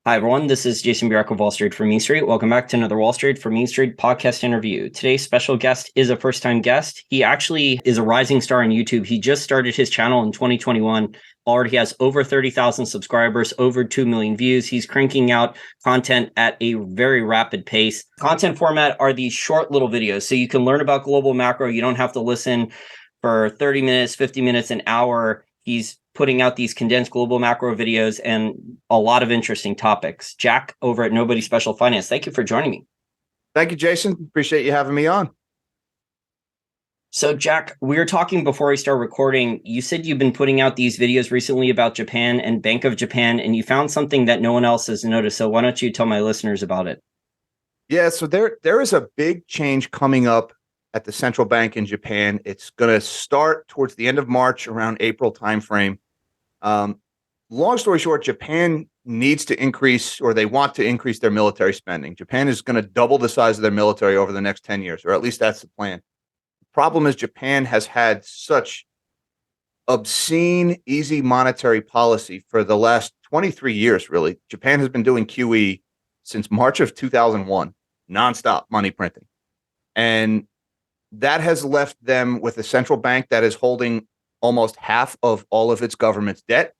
Hi, everyone. This is Jason Burack of Wall Street for Main Street. Welcome back to another Wall Street for Main Street podcast interview. Today's special guest is a first-time guest. He actually is a rising star on YouTube. He just started his channel in 2021. Already has over 30,000 subscribers, over 2 million views. He's cranking out content at a very rapid pace. Content format are these short little videos, so you can learn about global macro. You don't have to listen for 30 minutes, 50 minutes, an hour. He's putting out these condensed global macro videos and a lot of interesting topics. Jack over at Nobody Special Finance, thank you for joining me. Thank you, Jason. Appreciate you having me on. So, Jack, we were talking before we start recording. You said you've been putting out these videos recently about Japan and Bank of Japan, and you found something that no one else has noticed. So why don't you tell my listeners about it? Yeah, so there is a big change coming up at the central bank in Japan. It's going to start towards the end of March, around April timeframe. Long story short, Japan needs to increase, or they want to increase their military spending. Japan is going to double the size of their military over the next 10 years, or at least that's the plan. The problem is Japan has had such obscene, easy monetary policy for the last 23 years, really. Japan has been doing QE since March of 2001, nonstop money printing. And that has left them with a central bank that is holding almost half of all of its government's debt.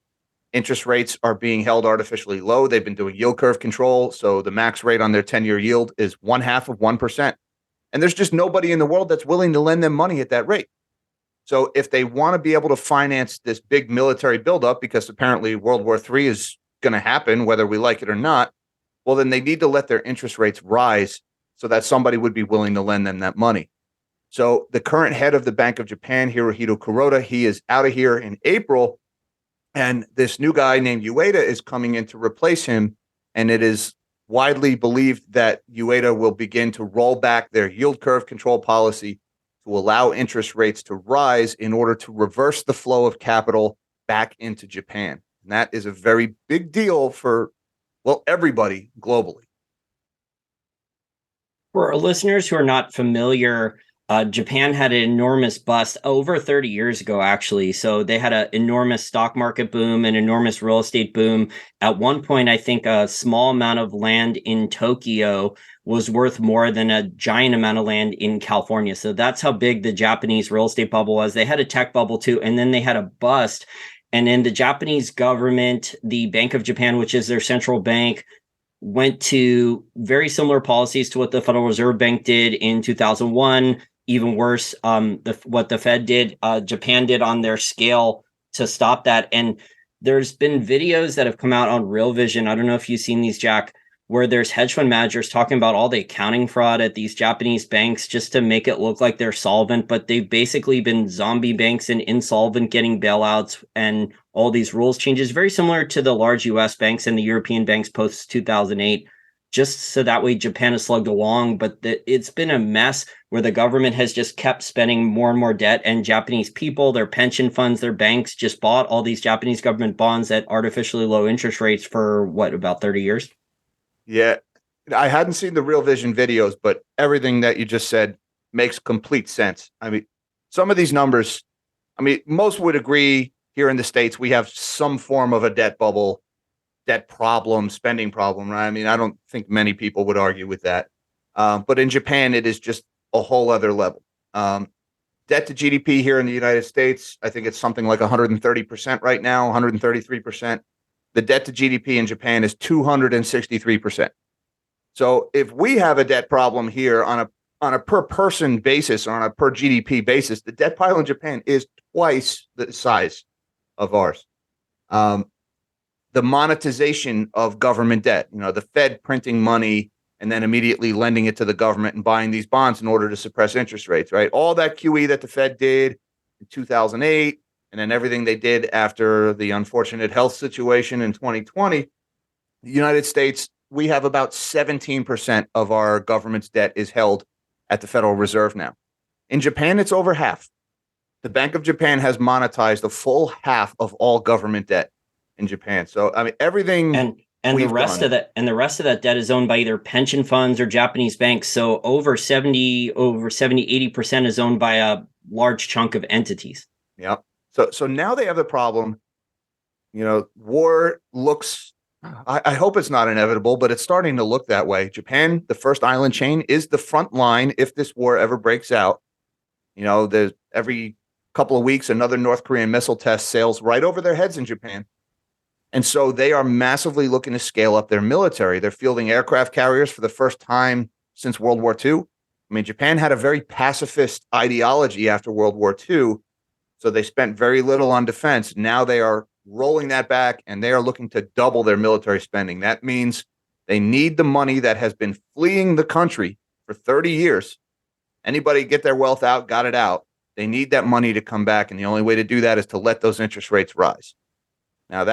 Interest rates are being held artificially low. They've been doing yield curve control. So the max rate on their 10-year yield is 0.5%. And there's just nobody in the world that's willing to lend them money at that rate. So if they want to be able to finance this big military buildup, because apparently World War III is going to happen, whether we like it or not, well, then they need to let their interest rates rise so that somebody would be willing to lend them that money. So the current head of the Bank of Japan, Hirohito Kuroda, he is out of here in April. And this new guy named Ueda is coming in to replace him. And it is widely believed that Ueda will begin to roll back their yield curve control policy to allow interest rates to rise in order to reverse the flow of capital back into Japan. And that is a very big deal for, well, everybody globally. For our listeners who are not familiar, Japan had an enormous bust over 30 years ago, actually. So they had an enormous stock market boom, an enormous real estate boom. At one point, I think a small amount of land in Tokyo was worth more than a giant amount of land in California. So that's how big the Japanese real estate bubble was. They had a tech bubble too, and then they had a bust. And then the Japanese government, the Bank of Japan, which is their central bank, went to very similar policies to what the Federal Reserve Bank did in 2001. Even worse, what the Fed did, Japan did on their scale to stop that. And there's been videos that have come out on Real Vision. I don't know if you've seen these, Jack, where there's hedge fund managers talking about all the accounting fraud at these Japanese banks just to make it look like they're solvent. But they've basically been zombie banks and insolvent, getting bailouts and all these rules changes, very similar to the large US banks and the European banks post 2008. Just so that way Japan has slugged along, but it's been a mess where the government has just kept spending more and more debt, and Japanese people, their pension funds, their banks just bought all these Japanese government bonds at artificially low interest rates for about 30 years? Yeah, I hadn't seen the Real Vision videos, but everything that you just said makes complete sense. I mean, some of these numbers, most would agree here in the States, we have some form of a debt bubble, debt problem, spending problem, right? I don't think many people would argue with that. But in Japan, it is just a whole other level. Debt to GDP here in the United States, I think it's something like 130% right now, 133%. The debt to GDP in Japan is 263%. So if we have a debt problem here on a per person basis, or on a per GDP basis, the debt pile in Japan is twice the size of ours. The monetization of government debt, the Fed printing money and then immediately lending it to the government and buying these bonds in order to suppress interest rates, right? All that QE that the Fed did in 2008, and then everything they did after the unfortunate health situation in 2020, the United States, we have about 17% of our government's debt is held at the Federal Reserve now. In Japan, it's over half. The Bank of Japan has monetized a full half of all government debt in Japan. So everything and the rest of that debt is owned by either pension funds or Japanese banks. So over 70, 80% is owned by a large chunk of entities. Yeah. So now they have the problem, war looks I hope it's not inevitable, but it's starting to look that way. Japan, the first island chain, is the front line if this war ever breaks out. There's every couple of weeks, another North Korean missile test sails right over their heads in Japan. And so they are massively looking to scale up their military. They're fielding aircraft carriers for the first time since World War II. I mean, Japan had a very pacifist ideology after World War II, so they spent very little on defense. Now they are rolling that back, and they are looking to double their military spending. That means they need the money that has been fleeing the country for 30 years. Anybody get their wealth out, got it out. They need that money to come back, and the only way to do that is to let those interest rates rise. Now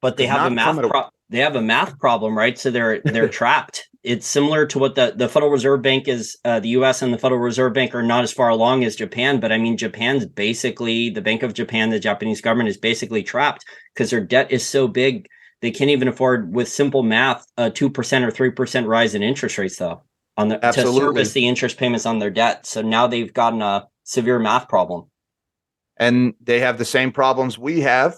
but they have a math problem, right? So they're trapped. It's similar to what the Federal Reserve Bank is. The U.S. and the Federal Reserve Bank are not as far along as Japan, but I mean, Japan's basically, the Bank of Japan, the Japanese government is basically trapped because their debt is so big they can't even afford, with simple math, a 2% or 3% rise in interest rates, though, to service the interest payments on their debt. So now they've gotten a severe math problem, and they have the same problems we have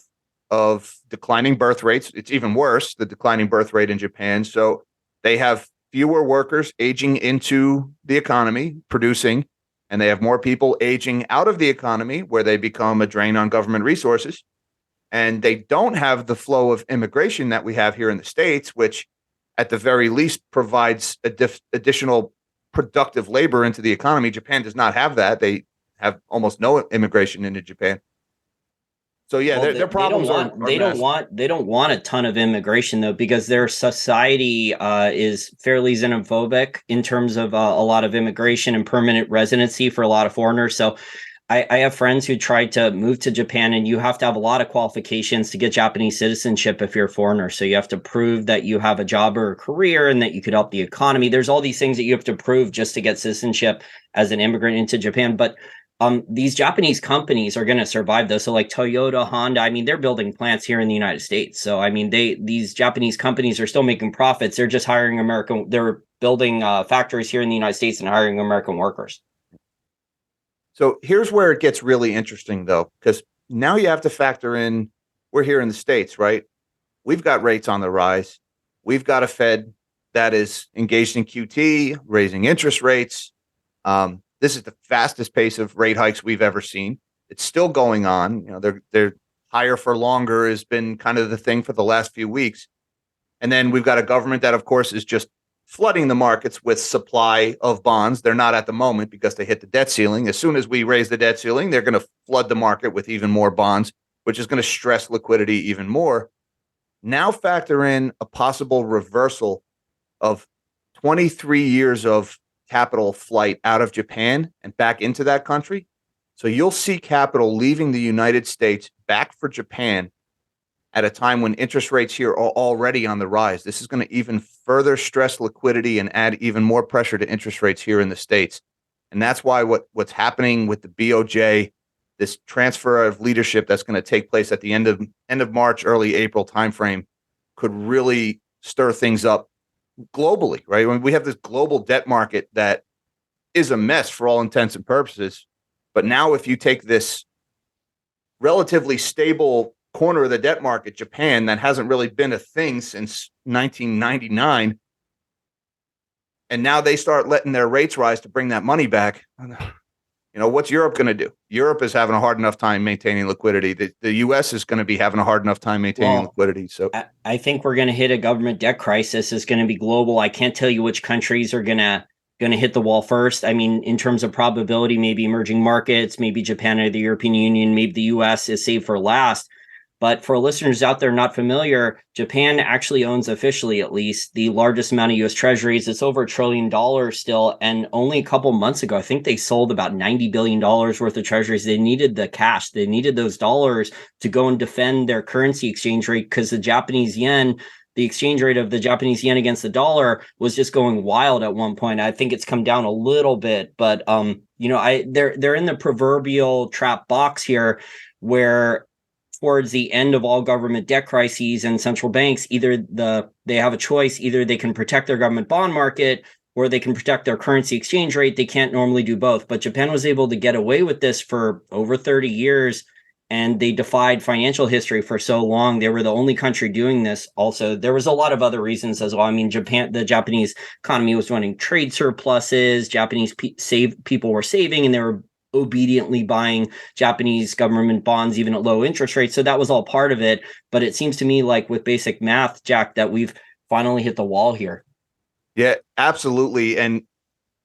of declining birth rates. It's even worse, the declining birth rate in Japan. So they have fewer workers aging into the economy, producing, and they have more people aging out of the economy where they become a drain on government resources. And they don't have the flow of immigration that we have here in the States, which at the very least provides additional productive labor into the economy. Japan does not have that. They have almost no immigration into Japan. So yeah, their problems they don't want a ton of immigration, though, because their society is fairly xenophobic in terms of a lot of immigration and permanent residency for a lot of foreigners. So I have friends who tried to move to Japan, and you have to have a lot of qualifications to get Japanese citizenship if you're a foreigner. So you have to prove that you have a job or a career and that you could help the economy. There's all these things that you have to prove just to get citizenship as an immigrant into Japan. But these Japanese companies are going to survive, though. So like Toyota, Honda, I mean, they're building plants here in the United States. So, I mean, these Japanese companies are still making profits. They're just hiring they're building factories here in the United States and hiring American workers. So here's where it gets really interesting, though, because now you have to factor in, we're here in the States, right? We've got rates on the rise. We've got a Fed that is engaged in QT, raising interest rates. This is the fastest pace of rate hikes we've ever seen. It's still going on. They're higher for longer has been kind of the thing for the last few weeks. And then we've got a government that, of course, is just flooding the markets with supply of bonds. They're not at the moment because they hit the debt ceiling. As soon as we raise the debt ceiling, they're going to flood the market with even more bonds, which is going to stress liquidity even more. Now factor in a possible reversal of 23 years of capital flight out of Japan and back into that country. So you'll see capital leaving the United States back for Japan at a time when interest rates here are already on the rise. This is going to even further stress liquidity and add even more pressure to interest rates here in the States. And that's why what's happening with the BOJ, this transfer of leadership that's going to take place at the end of March, early April timeframe, could really stir things up globally, right? When we have this global debt market that is a mess for all intents and purposes. But now if you take this relatively stable corner of the debt market, Japan, that hasn't really been a thing since 1999, and now they start letting their rates rise to bring that money back, what's Europe going to do? Europe is having a hard enough time maintaining liquidity. The U.S. is going to be having a hard enough time maintaining liquidity. So I think we're going to hit a government debt crisis. It's going to be global. I can't tell you which countries are going to hit the wall first. I mean, in terms of probability, maybe emerging markets, maybe Japan or the European Union, maybe the U.S. is saved for last. But for listeners out there not familiar, Japan actually owns, officially at least, the largest amount of U.S. treasuries. It's over $1 trillion still. And only a couple months ago, I think they sold about $90 billion worth of treasuries. They needed the cash. They needed those dollars to go and defend their currency exchange rate, because the Japanese yen, the exchange rate of the Japanese yen against the dollar, was just going wild at one point. I think it's come down a little bit, but they're in the proverbial trap box here, where towards the end of all government debt crises and central banks, they have a choice. Either they can protect their government bond market, or they can protect their currency exchange rate. They can't normally do both. But Japan was able to get away with this for over 30 years. and they defied financial history for so long. They were the only country doing this. Also, there was a lot of other reasons as well. I mean, the Japanese economy was running trade surpluses. Japanese people were saving, and they were obediently buying Japanese government bonds, even at low interest rates. So that was all part of it. But it seems to me like with basic math, Jack, that we've finally hit the wall here. Yeah, absolutely. And,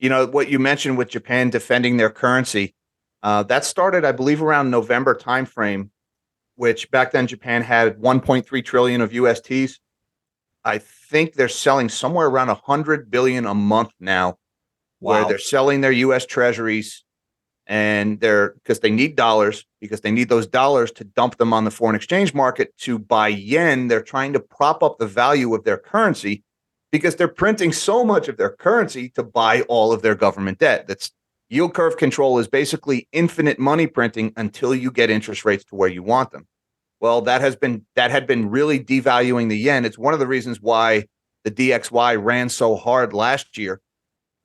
what you mentioned with Japan defending their currency, that started, I believe, around November timeframe, which back then Japan had 1.3 trillion of USTs. I think they're selling somewhere around 100 billion a month now, where they're selling their US treasuries, and because they need dollars, because they need those dollars to dump them on the foreign exchange market to buy yen. They're trying to prop up the value of their currency because they're printing so much of their currency to buy all of their government debt. That's yield curve control is basically infinite money printing until you get interest rates to where you want them. Well, that had been really devaluing the yen. It's one of the reasons why the DXY ran so hard last year.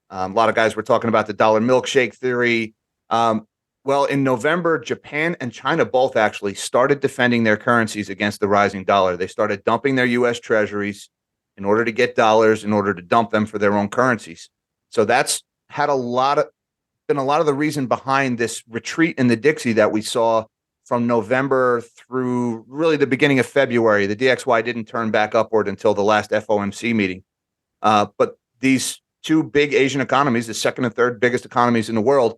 A lot of guys were talking about the dollar milkshake theory. Well, in November, Japan and China both actually started defending their currencies against the rising dollar. They started dumping their U.S. treasuries in order to get dollars, in order to dump them for their own currencies. So that's been a lot of the reason behind this retreat in the Dixie that we saw from November through really the beginning of February. The DXY didn't turn back upward until the last FOMC meeting. But these two big Asian economies, the second and third biggest economies in the world,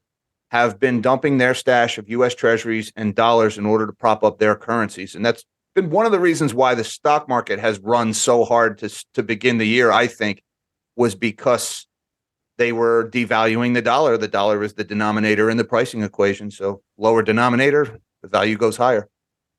have been dumping their stash of U.S. treasuries and dollars in order to prop up their currencies. And that's been one of the reasons why the stock market has run so hard to begin the year, I think, was because they were devaluing the dollar. The dollar is the denominator in the pricing equation. So lower denominator, the value goes higher.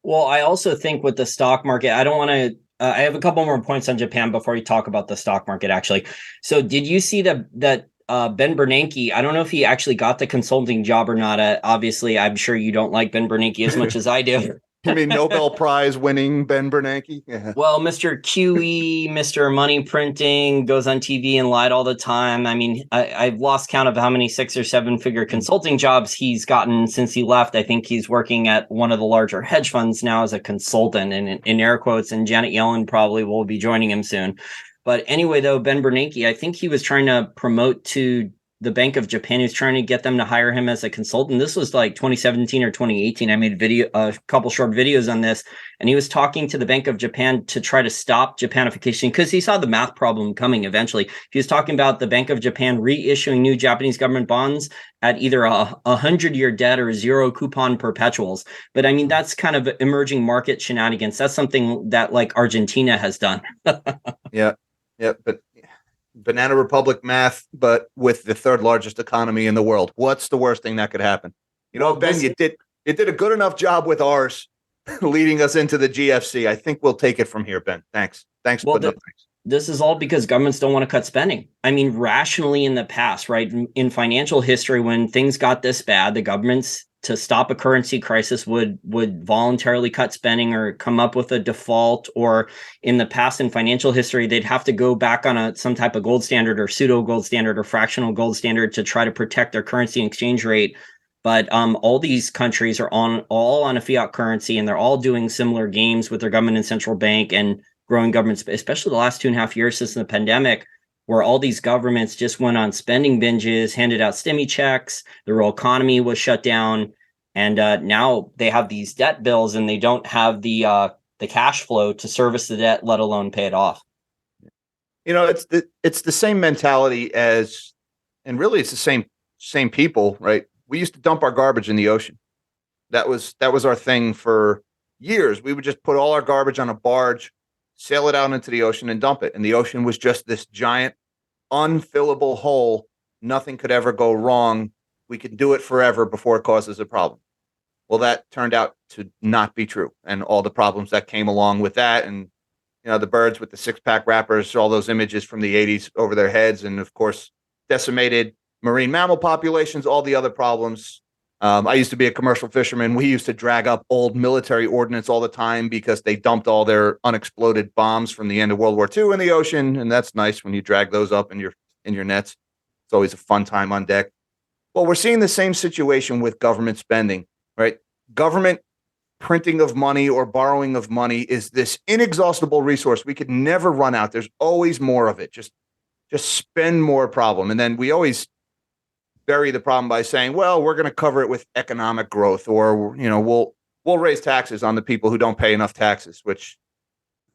Well, I also think with the stock market, I don't want to. I have a couple more points on Japan before we talk about the stock market, actually. So did you see that Ben Bernanke, I don't know if he actually got the consulting job or not. Obviously, I'm sure you don't like Ben Bernanke as much as I do. You mean Nobel Prize winning Ben Bernanke? Yeah. Well, Mr. QE, Mr. Money Printing, goes on TV and lied all the time. I mean, I've lost count of how many 6 or 7 figure consulting jobs he's gotten since he left. I think he's working at one of the larger hedge funds now as a consultant, and in air quotes, and Janet Yellen probably will be joining him soon. But anyway, though, Ben Bernanke, I think he was trying to promote to the Bank of Japan. He was trying to get them to hire him as a consultant. This was like 2017 or 2018. I made a couple short videos on this, and he was talking to the Bank of Japan to try to stop Japanification because he saw the math problem coming eventually. He was talking about the Bank of Japan reissuing new Japanese government bonds at either a 100-year debt or 0 coupon perpetuals. But I mean, that's kind of emerging market shenanigans. That's something that like Argentina has done. Yeah. But Banana Republic math, but with the third largest economy in the world. What's the worst thing that could happen? Ben, you did a good enough job with ours leading us into the GFC. I think we'll take it from here, Ben. Thanks. Thanks for putting up things. This is all because governments don't want to cut spending. I mean, rationally in the past, right? In financial history, when things got this bad, the governments, to stop a currency crisis, would voluntarily cut spending or come up with a default, or in the past in financial history, they'd have to go back on some type of gold standard or pseudo gold standard or fractional gold standard to try to protect their currency and exchange rate. But all these countries are all on a fiat currency, and they're all doing similar games with their government and central bank and growing governments, especially the last 2.5 years since the pandemic, where all these governments just went on spending binges, handed out stimmy checks, the real economy was shut down, and now they have these debt bills and they don't have the cash flow to service the debt, let alone pay it off. It's the same mentality as, and really it's the same people, right? We used to dump our garbage in the ocean. That was our thing for years. We would just put all our garbage on a barge, sail it out into the ocean and dump it. And the ocean was just this giant, unfillable hole. Nothing could ever go wrong. We could do it forever before it causes a problem. Well, that turned out to not be true. And all the problems that came along with that. And, the birds with the 6-pack wrappers, all those images from the 80s over their heads. And of course, decimated marine mammal populations, all the other problems. I used to be a commercial fisherman. We used to drag up old military ordnance all the time because they dumped all their unexploded bombs from the end of World War II in the ocean. And that's nice when you drag those up in your nets. It's always a fun time on deck. Well, we're seeing the same situation with government spending, right? Government printing of money or borrowing of money is this inexhaustible resource. We could never run out. There's always more of it. Just spend more problem. And then we always bury the problem by saying, well, we're going to cover it with economic growth, or, we'll raise taxes on the people who don't pay enough taxes, which,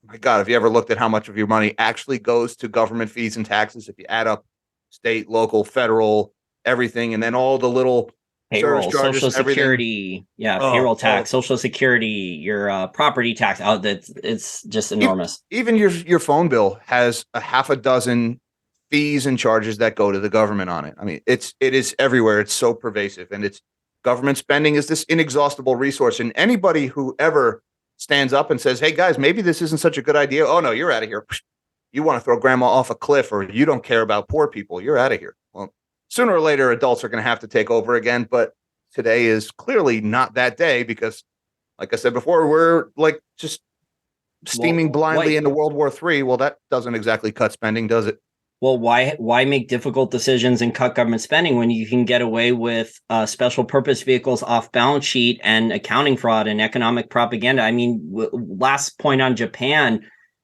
my God, have you ever looked at how much of your money actually goes to government fees and taxes? If you add up state, local, federal, everything, and then all the little Payroll, service charges, Social everything. Security, payroll tax, Social Security, your property tax. It's just enormous. Even your phone bill has a half a dozen fees and charges that go to the government on it. I mean, it is everywhere. It's so pervasive, and government spending is this inexhaustible resource. And anybody who ever stands up and says, "Hey guys, maybe this isn't such a good idea," oh no, you're out of here. You want to throw grandma off a cliff, or you don't care about poor people, you're out of here. Well, sooner or later, adults are going to have to take over again. But today is clearly not that day, because, like I said before, we're like just steaming blindly into World War III. Well, that doesn't exactly cut spending, does it? Well, why make difficult decisions and cut government spending when you can get away with special purpose vehicles off balance sheet and accounting fraud and economic propaganda? I mean, last point on Japan,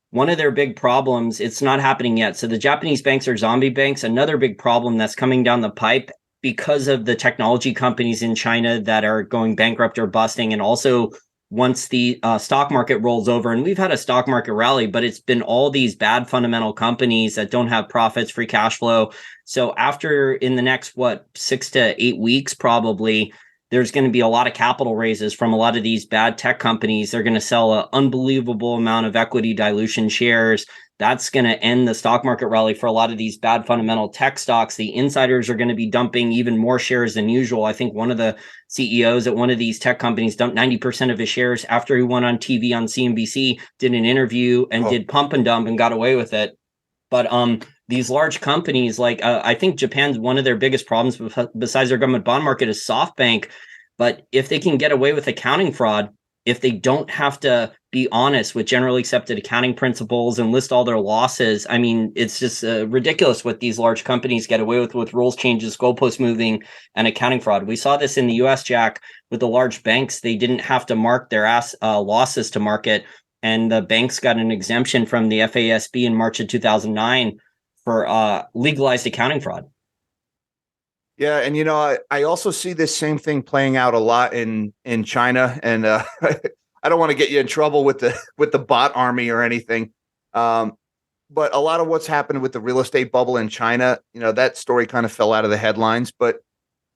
one of their big problems, it's not happening yet. So the Japanese banks are zombie banks. Another big problem that's coming down the pipe because of the technology companies in China that are going bankrupt or busting, and also once the stock market rolls over, and we've had a stock market rally, but it's been all these bad fundamental companies that don't have profits, free cash flow. So after, in the next, 6 to 8 weeks, probably, there's going to be a lot of capital raises from a lot of these bad tech companies. They're going to sell an unbelievable amount of equity dilution shares. That's going to end the stock market rally for a lot of these bad fundamental tech stocks. The insiders are going to be dumping even more shares than usual. I think one of the CEOs at one of these tech companies dumped 90% of his shares after he went on TV on CNBC, did an interview and did pump and dump and got away with it. But these large companies, like I think Japan's one of their biggest problems besides their government bond market is SoftBank. But if they can get away with accounting fraud, if they don't have to be honest with generally accepted accounting principles and list all their losses, I mean, it's just ridiculous what these large companies get away with rules changes, goalpost moving, and accounting fraud. We saw this in the U.S., Jack, with the large banks. They didn't have to mark their losses to market, and the banks got an exemption from the FASB in March of 2009 for legalized accounting fraud. Yeah, and I also see this same thing playing out a lot in China, and I don't want to get you in trouble with the bot army or anything, but a lot of what's happened with the real estate bubble in China, that story kind of fell out of the headlines. But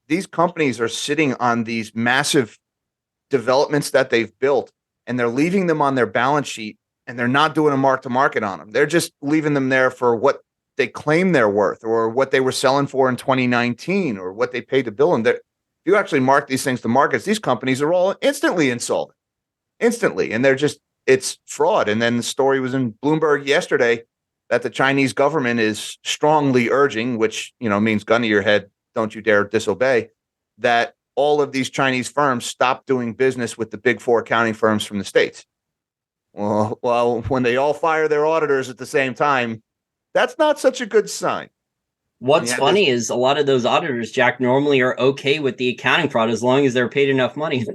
these companies are sitting on these massive developments that they've built, and they're leaving them on their balance sheet, and they're not doing a mark to market on them. They're just leaving them there for what they claim they're worth, or what they were selling for in 2019, or what they paid to bill them. If you actually mark these things to markets, these companies are all instantly insolvent, and it's fraud. And then the story was in Bloomberg yesterday that the Chinese government is strongly urging, which, means gun to your head, don't you dare disobey, that all of these Chinese firms stop doing business with the big four accounting firms from the States. Well, when they all fire their auditors at the same time, that's not such a good sign. What's funny is a lot of those auditors, Jack, normally are okay with the accounting fraud as long as they're paid enough money.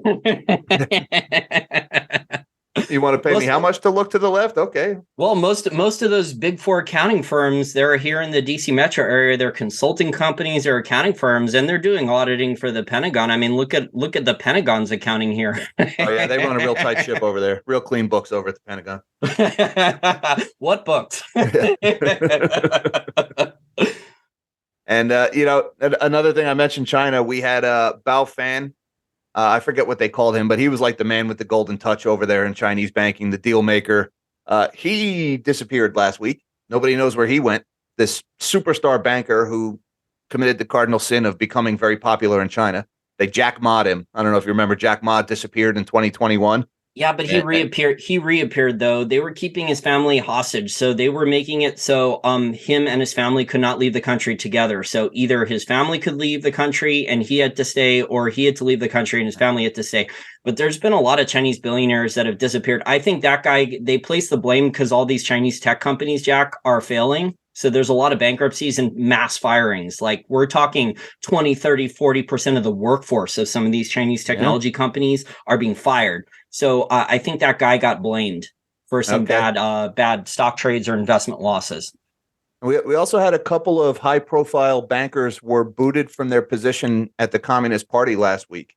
You want to pay me how much to look to the left? Okay. Well, most of those big four accounting firms, they're here in the DC metro area. They're consulting companies or accounting firms, and they're doing auditing for the Pentagon. I mean, look at the Pentagon's accounting here. Oh yeah, they run a real tight ship over there. Real clean books over at the Pentagon. What books? And another thing I mentioned, China. We had Bao Fan. I forget what they called him, but he was like the man with the golden touch over there in Chinese banking, the deal maker. He disappeared last week. Nobody knows where he went. This superstar banker who committed the cardinal sin of becoming very popular in China. They Jack Ma'd him. I don't know if you remember, Jack Ma disappeared in 2021. Yeah, but he reappeared. He reappeared, though. They were keeping his family hostage. So they were making it so him and his family could not leave the country together. So either his family could leave the country and he had to stay, or he had to leave the country and his family had to stay. But there's been a lot of Chinese billionaires that have disappeared. I think that guy, they place the blame because all these Chinese tech companies, Jack, are failing. So there's a lot of bankruptcies and mass firings. Like we're talking 20, 30, 40% of the workforce of some of these Chinese technology companies are being fired. So I think that guy got blamed for some Okay. bad stock trades or investment losses. We also had a couple of high profile bankers were booted from their position at the Communist Party last week.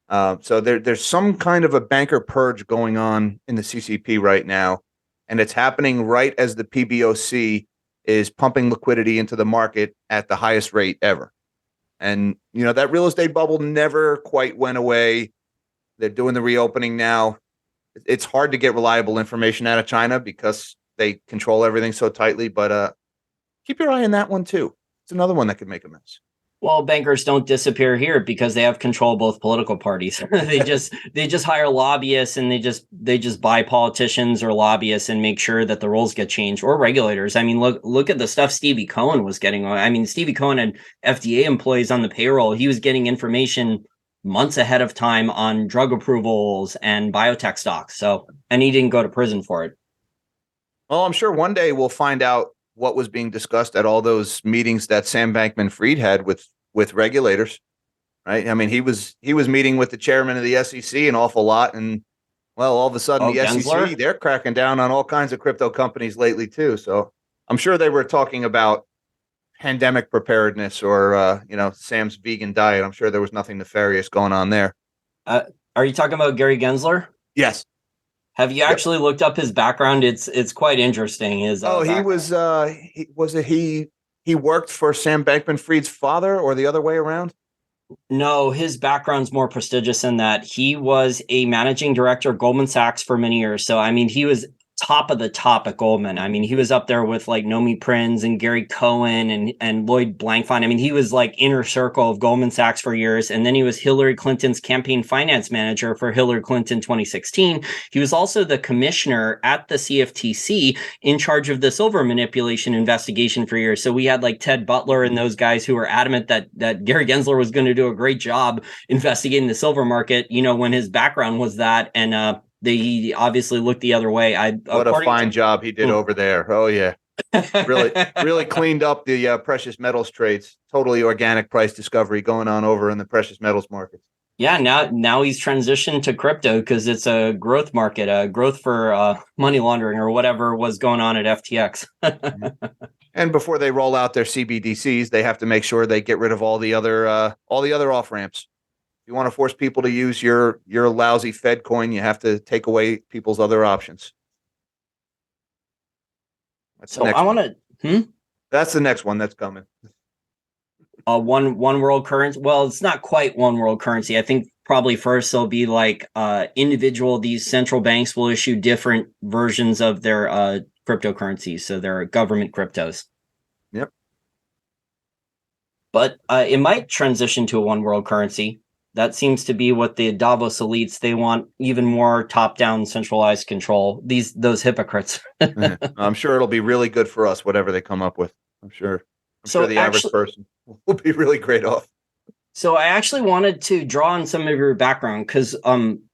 So there's some kind of a banker purge going on in the CCP right now, and it's happening right as the PBOC is pumping liquidity into the market at the highest rate ever. And, that real estate bubble never quite went away. They're doing the reopening now. It's hard to get reliable information out of China because they control everything so tightly, but keep your eye on that one too. It's another one that could make a mess. Well, bankers don't disappear here because they have control of both political parties. they just hire lobbyists and they just buy politicians or lobbyists and make sure that the rules get changed, or regulators. I mean, look at the stuff Stevie Cohen was getting. I mean, Stevie Cohen had FDA employees on the payroll. He was getting information months ahead of time on drug approvals and biotech stocks. And he didn't go to prison for it. Well, I'm sure one day we'll find out what was being discussed at all those meetings that Sam Bankman-Fried had with regulators, right? I mean, he was meeting with the chairman of the SEC an awful lot, and well, all of a sudden the Gensler? SEC, they're cracking down on all kinds of crypto companies lately too. So I'm sure they were talking about pandemic preparedness or Sam's vegan diet. I'm sure there was nothing nefarious going on there. Are you talking about Gary Gensler? Yes. Have you actually looked up his background? It's quite interesting. He worked for Sam Bankman-Fried's father, or the other way around? No, his background's more prestigious than that. He was a managing director of Goldman Sachs for many years. So, I mean, he was top of the top at Goldman. I mean, he was up there with like Nomi Prinz and Gary Cohen and Lloyd Blankfein. I mean, he was like inner circle of Goldman Sachs for years. And then he was Hillary Clinton's campaign finance manager for Hillary Clinton 2016. He was also the commissioner at the CFTC in charge of the silver manipulation investigation for years. So we had like Ted Butler and those guys who were adamant that Gary Gensler was going to do a great job investigating the silver market, when his background was that. And he obviously looked the other way. What a fine job he did over there. Oh, yeah. Really cleaned up the precious metals trades. Totally organic price discovery going on over in the precious metals markets. Yeah, now he's transitioned to crypto because it's a growth market, a growth for money laundering or whatever was going on at FTX. And before they roll out their CBDCs, they have to make sure they get rid of all the other off ramps. If you want to force people to use your lousy Fed coin, you have to take away people's other options. That's the next one that's coming. One world currency. Well, it's not quite one world currency. I think probably first there'll be like these central banks will issue different versions of their cryptocurrencies. So they're government cryptos. Yep. But it might transition to a one world currency. That seems to be what the Davos elites, they want even more top-down centralized control. Those hypocrites. I'm sure it'll be really good for us, whatever they come up with. I'm sure the average person will be really great off. So I actually wanted to draw on some of your background because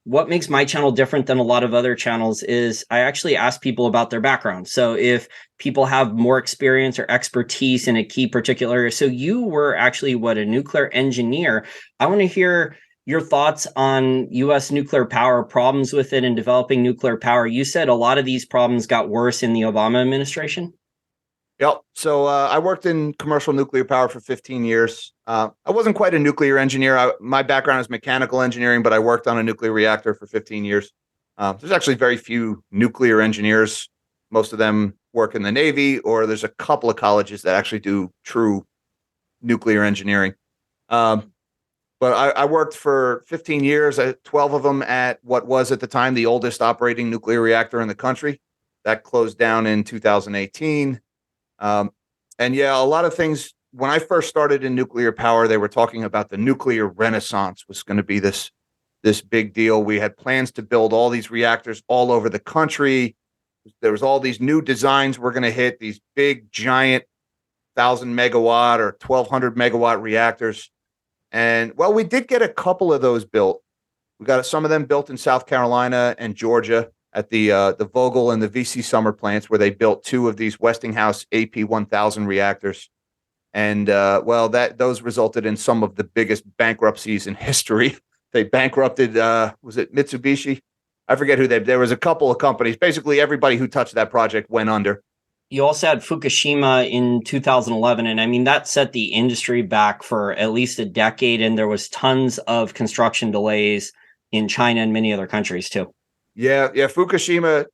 what makes my channel different than a lot of other channels is I actually ask people about their background. So if people have more experience or expertise in a key particular area. So you were actually a nuclear engineer. I want to hear your thoughts on U.S. nuclear power, problems with it, and developing nuclear power. You said a lot of these problems got worse in the Obama administration. Yep. So I worked in commercial nuclear power for 15 years. I wasn't quite a nuclear engineer. My background is mechanical engineering, but I worked on a nuclear reactor for 15 years. There's actually very few nuclear engineers. Most of them work in the Navy, or there's a couple of colleges that actually do true nuclear engineering. But I worked for 15 years, 12 of them at what was at the time the oldest operating nuclear reactor in the country. That closed down in 2018. And yeah, a lot of things, when I first started in nuclear power, they were talking about the nuclear renaissance was going to be this big deal. We had plans to build all these reactors all over the country. There was all these new designs we're going to hit, these big, giant 1,000 megawatt or 1,200 megawatt reactors. And well, we did get a couple of those built. We got some of them built in South Carolina and Georgia at the Vogtle and the VC Summer plants, where they built two of these Westinghouse AP1000 reactors. And those resulted in some of the biggest bankruptcies in history. They bankrupted, was it Mitsubishi? I forget who there was a couple of companies. Basically, everybody who touched that project went under. You also had Fukushima in 2011, and I mean, that set the industry back for at least a decade, and there was tons of construction delays in China and many other countries too. Yeah. Fukushima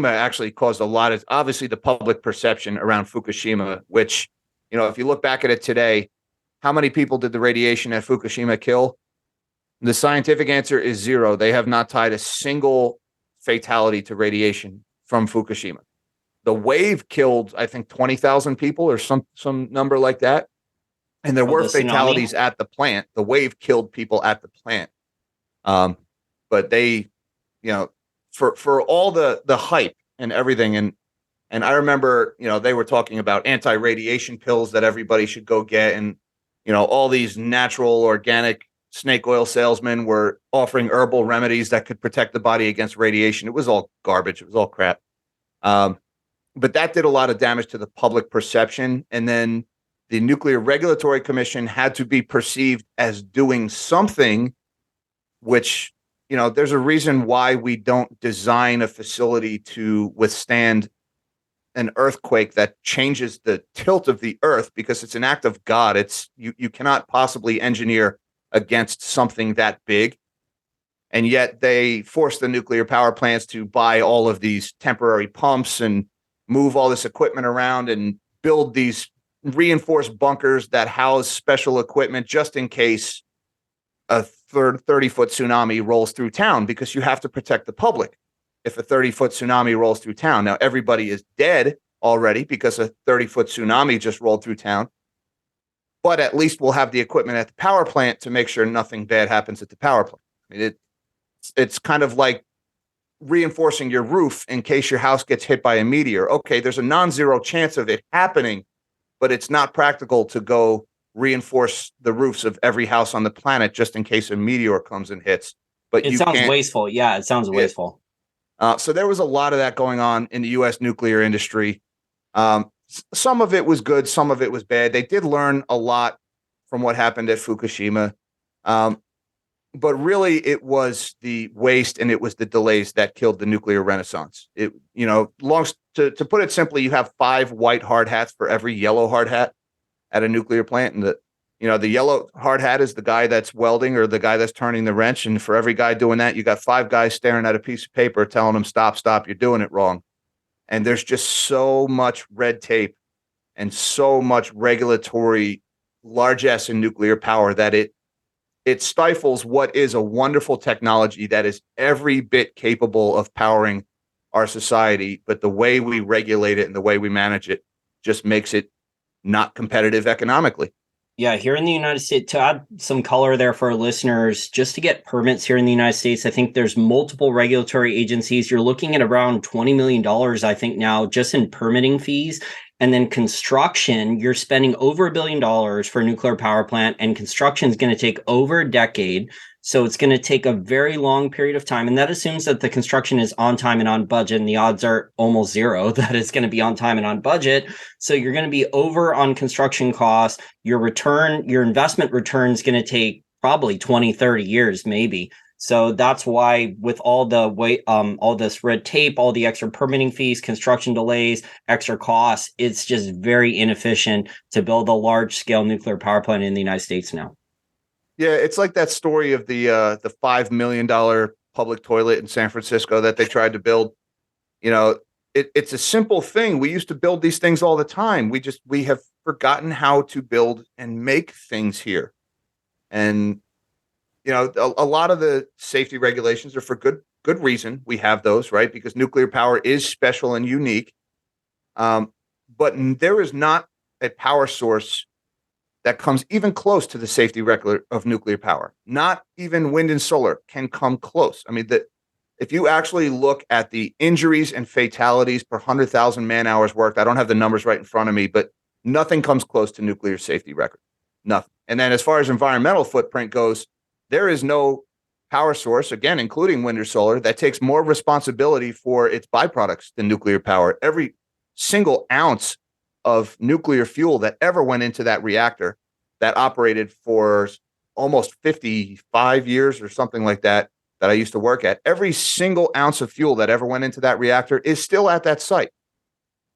actually caused a lot of, obviously, the public perception around Fukushima, which, if you look back at it today, how many people did the radiation at Fukushima kill? The scientific answer is 0. They have not tied a single fatality to radiation from Fukushima. The wave killed, I think, 20,000 people or some number like that. And there were fatalities at the plant. The wave killed people at the plant. But they, for all the hype and everything. And I remember, they were talking about anti-radiation pills that everybody should go get. And, all these natural, organic snake oil salesmen were offering herbal remedies that could protect the body against radiation. It was all garbage. It was all crap. But that did a lot of damage to the public perception. And then the Nuclear Regulatory Commission had to be perceived as doing something, which, there's a reason why we don't design a facility to withstand an earthquake that changes the tilt of the earth, because it's an act of God. It's you cannot possibly engineer against something that big. And yet they force the nuclear power plants to buy all of these temporary pumps and move all this equipment around and build these reinforced bunkers that house special equipment just in case a 30-foot tsunami rolls through town, because you have to protect the public. If a 30-foot tsunami rolls through town, now everybody is dead already because a 30-foot tsunami just rolled through town. But at least we'll have the equipment at the power plant to make sure nothing bad happens at the power plant. I mean, it's kind of like reinforcing your roof in case your house gets hit by a meteor. Okay, there's a non-zero chance of it happening, but it's not practical to go reinforce the roofs of every house on the planet just in case a meteor comes and hits. But it sounds wasteful. Yeah, it sounds wasteful. So there was a lot of that going on in the U.S. nuclear industry. Some of it was good, some of it was bad. They did learn a lot from what happened at Fukushima. But really, it was the waste and it was the delays that killed the nuclear renaissance. To put it simply, you have 5 white hard hats for every yellow hard hat at a nuclear plant. And the yellow hard hat is the guy that's welding or the guy that's turning the wrench. And for every guy doing that, you got 5 guys staring at a piece of paper telling them, stop, you're doing it wrong. And there's just so much red tape and so much regulatory largesse in nuclear power that it stifles what is a wonderful technology that is every bit capable of powering our society. But the way we regulate it and the way we manage it just makes it not competitive economically. Yeah, here in the United States, to add some color there for our listeners, just to get permits here in the United States, I think there's multiple regulatory agencies. You're looking at around $20 million, I think now, just in permitting fees. And then construction, you're spending over $1 billion for a nuclear power plant, and construction is going to take over a decade. So it's going to take a very long period of time. And that assumes that the construction is on time and on budget. And the odds are almost 0 that it's going to be on time and on budget. So you're going to be over on construction costs. Your investment return is going to take probably 20, 30 years, maybe. So that's why, with all this red tape, all the extra permitting fees, construction delays, extra costs, it's just very inefficient to build a large scale nuclear power plant in the United States now. Yeah, it's like that story of the $5 million public toilet in San Francisco that they tried to build. It's a simple thing. We used to build these things all the time. We have forgotten how to build and make things here. And a lot of the safety regulations are for good reason. We have those, right? Because nuclear power is special and unique. But there is not a power source that comes even close to the safety record of nuclear power. Not even wind and solar can come close. I mean, if you actually look at the injuries and fatalities per 100,000 man hours worked, I don't have the numbers right in front of me, but nothing comes close to nuclear safety record. Nothing. And then as far as environmental footprint goes, there is no power source, again, including wind or solar, that takes more responsibility for its byproducts than nuclear power. Every single ounce of nuclear fuel that ever went into that reactor that operated for almost 55 years or something like that that I used to work at, every single ounce of fuel that ever went into that reactor is still at that site.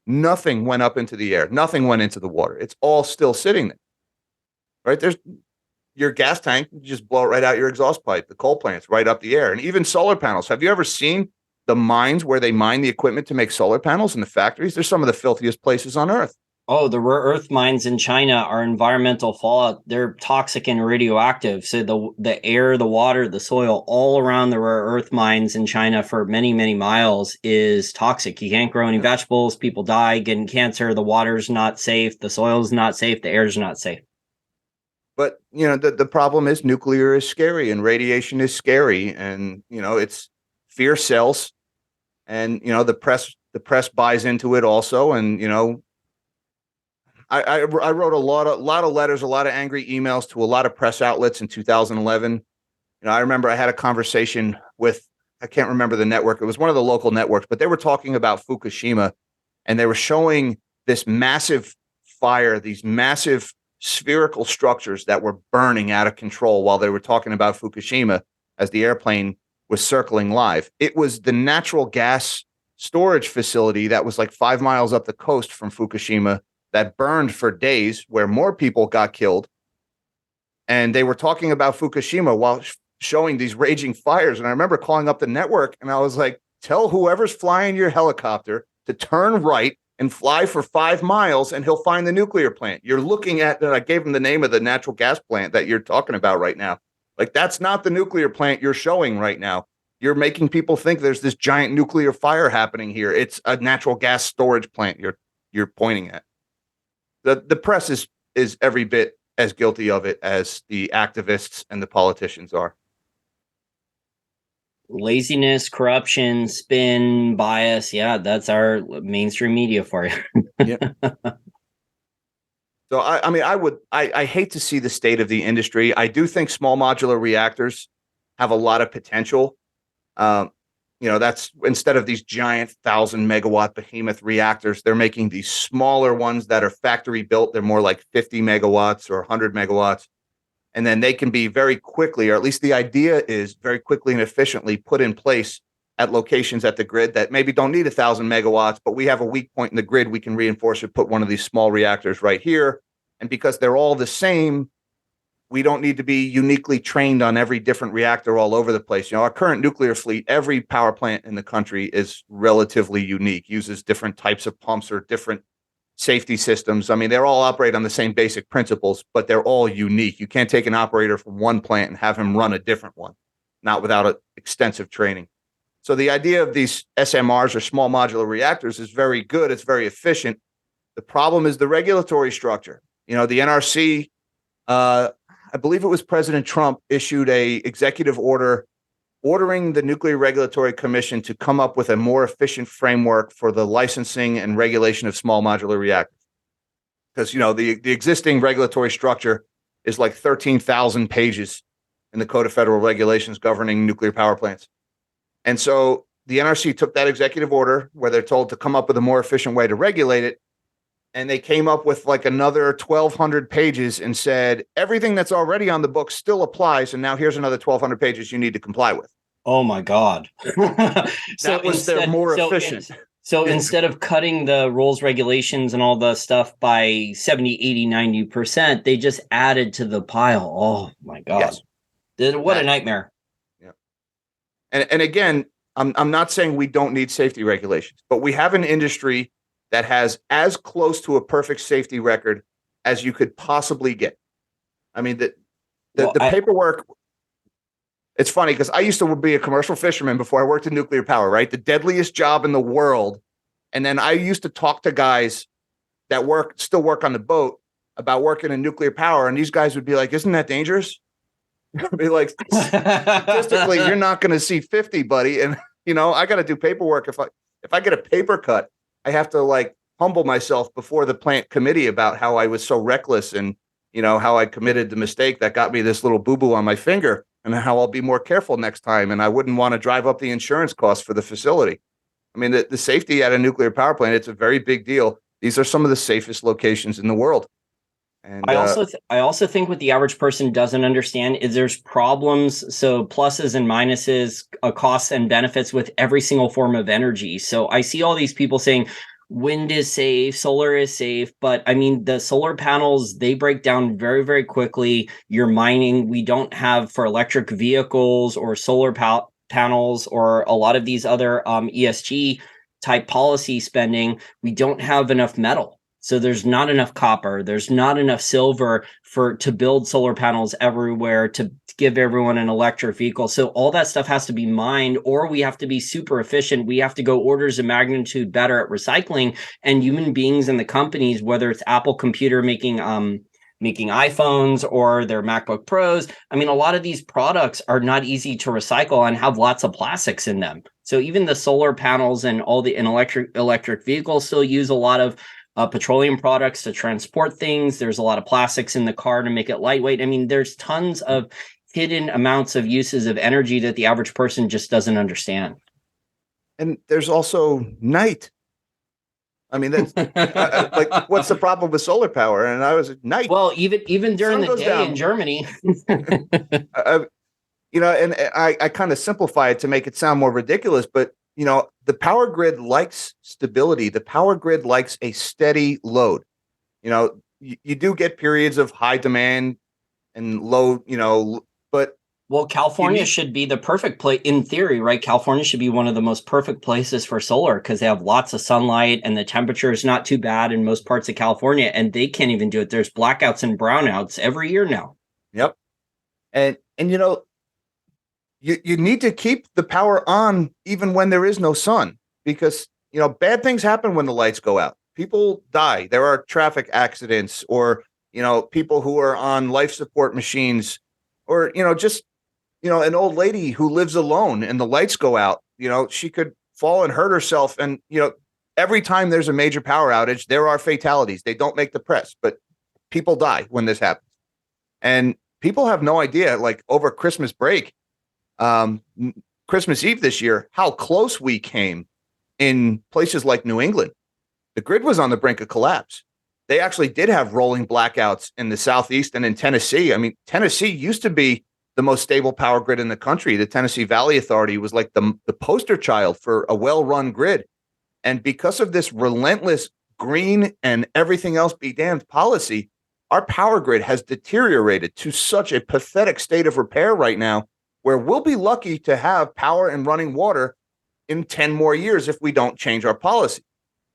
Nothing went up into the air. Nothing went into the water. It's all still sitting there, right? There's your gas tank, you just blow it right out your exhaust pipe. The coal plants right up the air. And even solar panels. Have you ever seen the mines where they mine the equipment to make solar panels in the factories? They're some of the filthiest places on earth. Oh, the rare earth mines in China are environmental fallout. They're toxic and radioactive. So the air, the water, the soil all around the rare earth mines in China for many, many miles is toxic. You can't grow any vegetables. People die getting cancer. The water's not safe. The soil's not safe. The air's not safe. But, the problem is nuclear is scary and radiation is scary. And, it's fear sells. And, the press buys into it also. And, I wrote a lot of letters, a lot of angry emails to a lot of press outlets in 2011. I remember I had a conversation with, I can't remember the network. It was one of the local networks, but they were talking about Fukushima, and they were showing this massive fire, these massive spherical structures that were burning out of control while they were talking about Fukushima as the airplane was circling live. It was the natural gas storage facility that was like 5 miles up the coast from Fukushima that burned for days, where more people got killed. And they were talking about Fukushima while showing these raging fires. And I remember calling up the network and I was like, tell whoever's flying your helicopter to turn right and fly for 5 miles and he'll find the nuclear plant. You're looking at, and I gave him the name of the natural gas plant that you're talking about right now. Like, that's not the nuclear plant you're showing right now. You're making people think there's this giant nuclear fire happening here. It's a natural gas storage plant you're pointing at. The press is every bit as guilty of it as the activists and the politicians are. Laziness, corruption, spin, bias. Yeah, that's our mainstream media for you. Yeah. So I hate to see the state of the industry. I do think small modular reactors have a lot of potential. That's instead of these giant 1,000-megawatt behemoth reactors, they're making these smaller ones that are factory built. They're more like 50 megawatts or 100 megawatts. And then they can be very quickly, or at least the idea is very quickly and efficiently put in place at locations at the grid that maybe don't need 1,000 megawatts, but we have a weak point in the grid. We can reinforce it, put one of these small reactors right here. And because they're all the same, we don't need to be uniquely trained on every different reactor all over the place. Our current nuclear fleet, every power plant in the country is relatively unique, uses different types of pumps or different safety systems. I mean, they're all operate on the same basic principles, but they're all unique. You can't take an operator from one plant and have him run a different one, not without extensive training. So the idea of these SMRs or small modular reactors is very good. It's very efficient. The problem is the regulatory structure. The NRC, I believe it was President Trump, issued a executive order ordering the Nuclear Regulatory Commission to come up with a more efficient framework for the licensing and regulation of small modular reactors. Because, the existing regulatory structure is like 13,000 pages in the Code of Federal Regulations governing nuclear power plants. And so the NRC took that executive order where they're told to come up with a more efficient way to regulate it. And they came up with like another 1,200 pages and said, everything that's already on the book still applies. And now here's another 1,200 pages you need to comply with. Oh, my God. They're more efficient. So instead of cutting the rules, regulations, and all the stuff by 70, 80, 90%, they just added to the pile. Oh, my God. Yes. What a nightmare. Yeah. And again, I'm not saying we don't need safety regulations, but we have an industry that has as close to a perfect safety record as you could possibly get. I mean, the paperwork, it's funny because I used to be a commercial fisherman before I worked in nuclear power, right? The deadliest job in the world. And then I used to talk to guys that still work on the boat about working in nuclear power. And these guys would be like, isn't that dangerous? I'd be like, statistically, you're not going to see 50, buddy. And, I got to do paperwork. If I get a paper cut, I have to humble myself before the plant committee about how I was so reckless and, how I committed the mistake that got me this little boo-boo on my finger and how I'll be more careful next time. And I wouldn't want to drive up the insurance costs for the facility. I mean, the safety at a nuclear power plant, it's a very big deal. These are some of the safest locations in the world. And I also think what the average person doesn't understand is there's problems. So pluses and minuses, costs and benefits with every single form of energy. So I see all these people saying wind is safe, solar is safe, but I mean the solar panels, they break down very, very quickly. You're mining. We don't have for electric vehicles or solar panels or a lot of these other ESG type policy spending. We don't have enough metal. So there's not enough copper, there's not enough silver to build solar panels everywhere to give everyone an electric vehicle. So all that stuff has to be mined, or we have to be super efficient. We have to go orders of magnitude better at recycling. And human beings and the companies, whether it's Apple Computer making iPhones or their MacBook Pros, I mean, a lot of these products are not easy to recycle and have lots of plastics in them. So even the solar panels and all the electric vehicles still use a lot of petroleum products to transport things. There's a lot of plastics in the car to make it lightweight. I mean, there's tons of hidden amounts of uses of energy that the average person just doesn't understand. And there's also night. I mean, that's like, what's the problem with solar power? And I was at night. Well, even during the day down. in Germany. And I kind of simplify it to make it sound more ridiculous, but the power grid likes stability. The power grid likes a steady load. You do get periods of high demand and low, but. Well, California should be the perfect place in theory, right? California should be one of the most perfect places for solar because they have lots of sunlight and the temperature is not too bad in most parts of California, and they can't even do it. There's blackouts and brownouts every year now. Yep. And you need to keep the power on even when there is no sun, because bad things happen when the lights go out. People die. There are traffic accidents, or people who are on life support machines, or just an old lady who lives alone and the lights go out. She could fall and hurt herself. And every time there's a major power outage, there are fatalities. They don't make the press, but people die when this happens. And people have no idea, like over Christmas break, Christmas Eve this year, how close we came in places like New England. The grid was on the brink of collapse. They actually did have rolling blackouts in the Southeast and in Tennessee. I mean, Tennessee used to be the most stable power grid in the country. The Tennessee Valley Authority was like the poster child for a well-run grid. And because of this relentless green and everything else be damned policy, our power grid has deteriorated to such a pathetic state of repair right now, where we'll be lucky to have power and running water in 10 more years if we don't change our policy.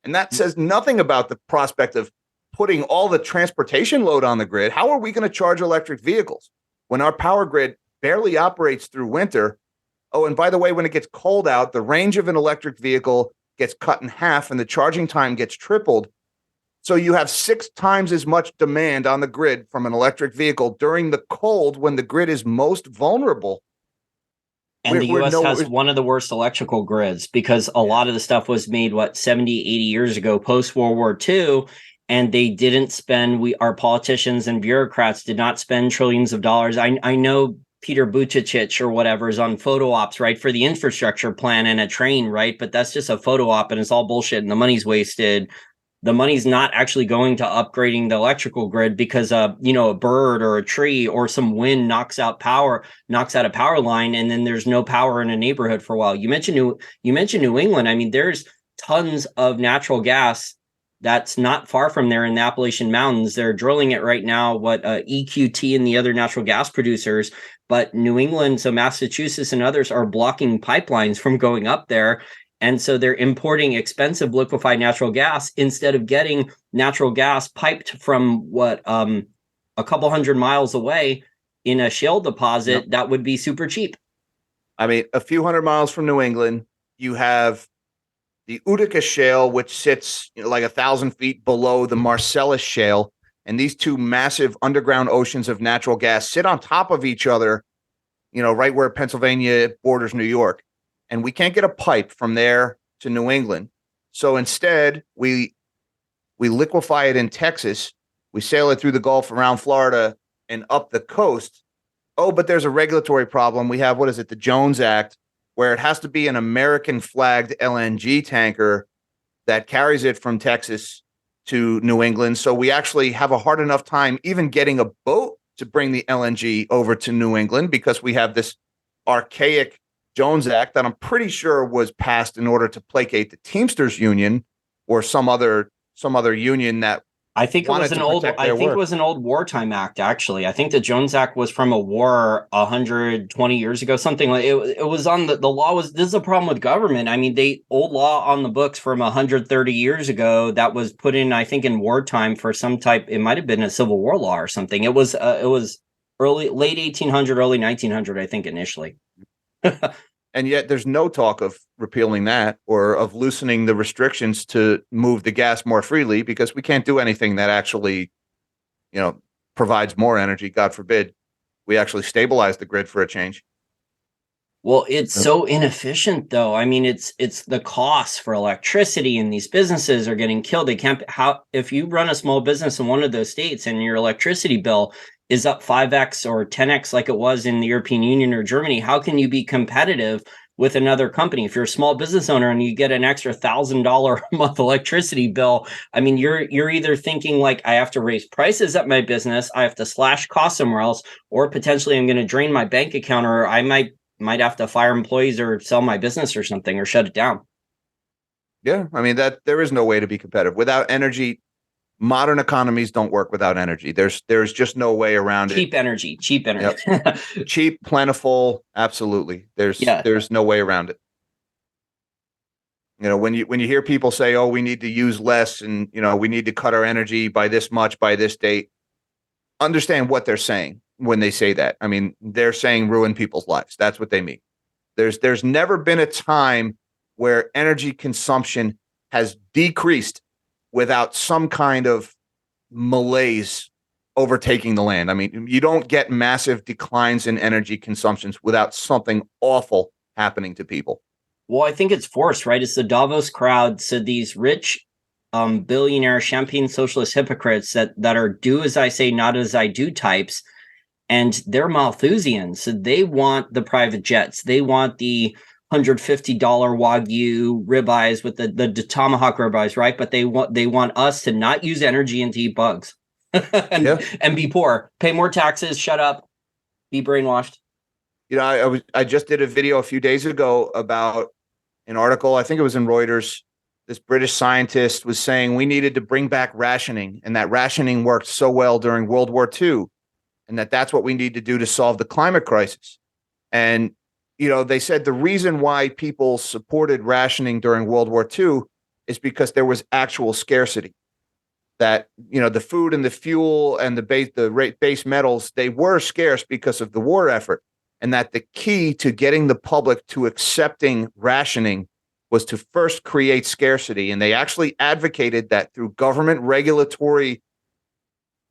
And that says nothing about the prospect of putting all the transportation load on the grid. How are we going to charge electric vehicles when our power grid barely operates through winter? Oh, and by the way, when it gets cold out, the range of an electric vehicle gets cut in half and the charging time gets tripled. So you have 6 times as much demand on the grid from an electric vehicle during the cold when the grid is most vulnerable. And the U.S. has one of the worst electrical grids because a lot of the stuff was made, 70, 80 years ago, post-World War II, and they didn't spend, our politicians and bureaucrats did not spend trillions of dollars. I know Peter Buttigieg or whatever is on photo ops, right, for the infrastructure plan and a train, right? But that's just a photo op and it's all bullshit and the money's wasted. The money's not actually going to upgrading the electrical grid because a bird or a tree or some wind knocks out a power line, and then there's no power in a neighborhood for a while. You mentioned New England. I mean, there's tons of natural gas that's not far from there in the Appalachian Mountains. They're drilling it right now, EQT and the other natural gas producers. But New England, so Massachusetts and others are blocking pipelines from going up there. And so they're importing expensive liquefied natural gas instead of getting natural gas piped from a couple hundred miles away in a shale deposit. That would be super cheap. I mean, a few hundred miles from New England, you have the Utica Shale, which sits like 1,000 feet below the Marcellus Shale. And these two massive underground oceans of natural gas sit on top of each other, right where Pennsylvania borders New York. And we can't get a pipe from there to New England. So instead, we liquefy it in Texas. We sail it through the Gulf around Florida and up the coast. Oh, but there's a regulatory problem. We have, the Jones Act, where it has to be an American flagged LNG tanker that carries it from Texas to New England. So we actually have a hard enough time even getting a boat to bring the LNG over to New England because we have this archaic Jones Act that I'm pretty sure was passed in order to placate the Teamsters Union or some other union that I think it was an old. I think it was an old wartime act. Actually, I think the Jones Act was from a war 120 years ago. Something like it. It was on the law was. This is a problem with government. I mean, old law on the books from 130 years ago that was put in. I think in wartime for some type. It might have been a Civil War law or something. It was late 1800, early 1900. I think initially. And yet there's no talk of repealing that or of loosening the restrictions to move the gas more freely because we can't do anything that actually, provides more energy. God forbid we actually stabilize the grid for a change. Well, it's so inefficient, though. I mean, it's the costs for electricity, and these businesses are getting killed. They can't. If you run a small business in one of those states and your electricity bill is up 5x or 10x like it was in the European Union or Germany, how can you be competitive with another company? If you're a small business owner and you get an extra $1,000 a month electricity bill, I mean, you're either thinking like, I have to raise prices at my business, I have to slash costs somewhere else, or potentially I'm going to drain my bank account, or I might have to fire employees or sell my business or something or shut it down. Yeah, I mean, that there is no way to be competitive without energy. Modern economies don't work without energy. There's just no way around it. Cheap energy. Yep. Cheap, plentiful. Absolutely. There's no way around it. When you hear people say, "Oh, we need to use less," and we need to cut our energy by this much by this date, understand what they're saying when they say that. I mean, they're saying ruin people's lives. That's what they mean. There's never been a time where energy consumption has decreased without some kind of malaise overtaking the land. I mean, you don't get massive declines in energy consumptions without something awful happening to people. Well, I think it's forced, right? It's the Davos crowd. So these rich billionaire champagne socialist hypocrites that are do as I say, not as I do types, and they're Malthusians. So they want the private jets. They want the $150 Wagyu ribeyes with the tomahawk ribeyes, right? But they want us to not use energy and to eat bugs and be poor, pay more taxes, shut up, be brainwashed. I just did a video a few days ago about an article. I think it was in Reuters. This British scientist was saying we needed to bring back rationing, and that rationing worked so well during World War II, and that's what we need to do to solve the climate crisis. And they said the reason why people supported rationing during World War II is because there was actual scarcity. That, the food and the fuel and the base metals, they were scarce because of the war effort. And that the key to getting the public to accepting rationing was to first create scarcity. And they actually advocated that through government regulatory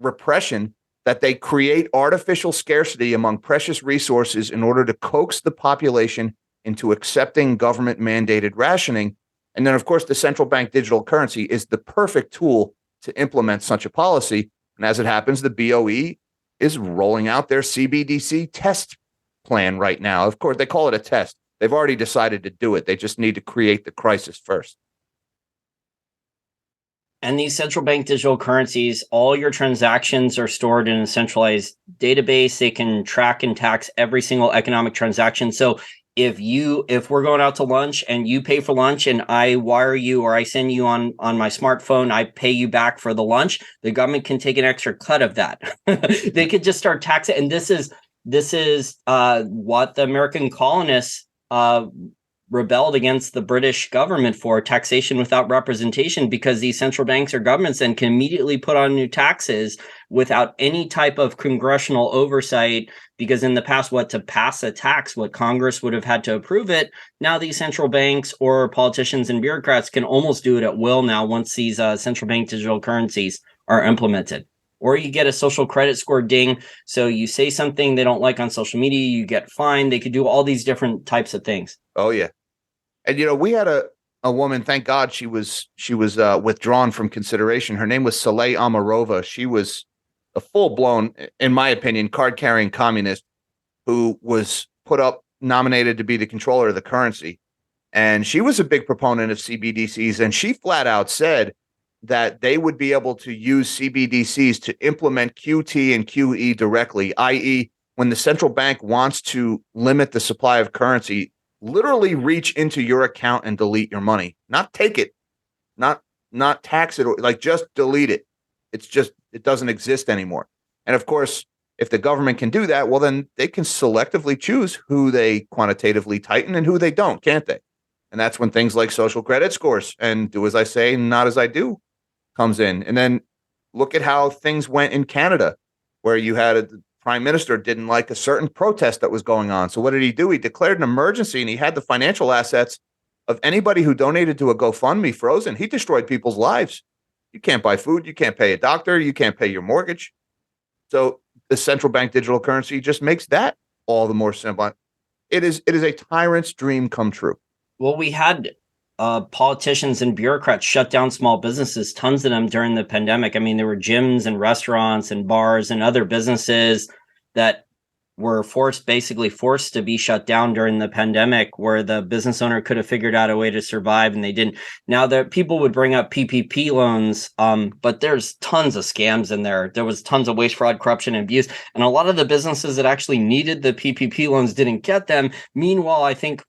repression, that they create artificial scarcity among precious resources in order to coax the population into accepting government mandated rationing. And then, of course, the central bank digital currency is the perfect tool to implement such a policy. And as it happens, the BOE is rolling out their CBDC test plan right now. Of course, they call it a test. They've already decided to do it. They just need to create the crisis first. And these central bank digital currencies, all your transactions are stored in a centralized database. They can track and tax every single economic transaction. So if we're going out to lunch and you pay for lunch and I wire you or I send you on my smartphone, I pay you back for the lunch, the government can take an extra cut of that. They could just start taxing. And this is what the American colonists rebelled against the British government for, taxation without representation, because these central banks or governments then can immediately put on new taxes without any type of congressional oversight. Because in the past, to pass a tax, Congress would have had to approve it. Now these central banks or politicians and bureaucrats can almost do it at will now once these central bank digital currencies are implemented. Or you get a social credit score ding. So you say something they don't like on social media, you get fined. They could do all these different types of things. Oh, yeah. And, we had a woman, thank God she was withdrawn from consideration. Her name was Saleh Amarova. She was a full-blown, in my opinion, card-carrying communist who was nominated to be the controller of the currency. And she was a big proponent of CBDCs. And she flat out said that they would be able to use CBDCs to implement QT and QE directly, i.e., when the central bank wants to limit the supply of currency, literally reach into your account and delete your money, not take it, not tax it, or like just delete it. It doesn't exist anymore. And of course, if the government can do that, well, then they can selectively choose who they quantitatively tighten and who they don't, can't they? And that's when things like social credit scores and do as I say, not as I do comes in. And then look at how things went in Canada, where you had the prime minister didn't like a certain protest that was going on. So what did he do? He declared an emergency, and he had the financial assets of anybody who donated to a GoFundMe frozen. He destroyed people's lives. You can't buy food. You can't pay a doctor. You can't pay your mortgage. So the central bank digital currency just makes that all the more simple. It is a tyrant's dream come true. Well, we had politicians and bureaucrats shut down small businesses, tons of them during the pandemic. I mean, there were gyms and restaurants and bars and other businesses that were basically forced to be shut down during the pandemic, where the business owner could have figured out a way to survive and they didn't. Now, that people would bring up PPP loans, but there's tons of scams in there. There was tons of waste, fraud, corruption, and abuse. And a lot of the businesses that actually needed the PPP loans didn't get them. Meanwhile, I think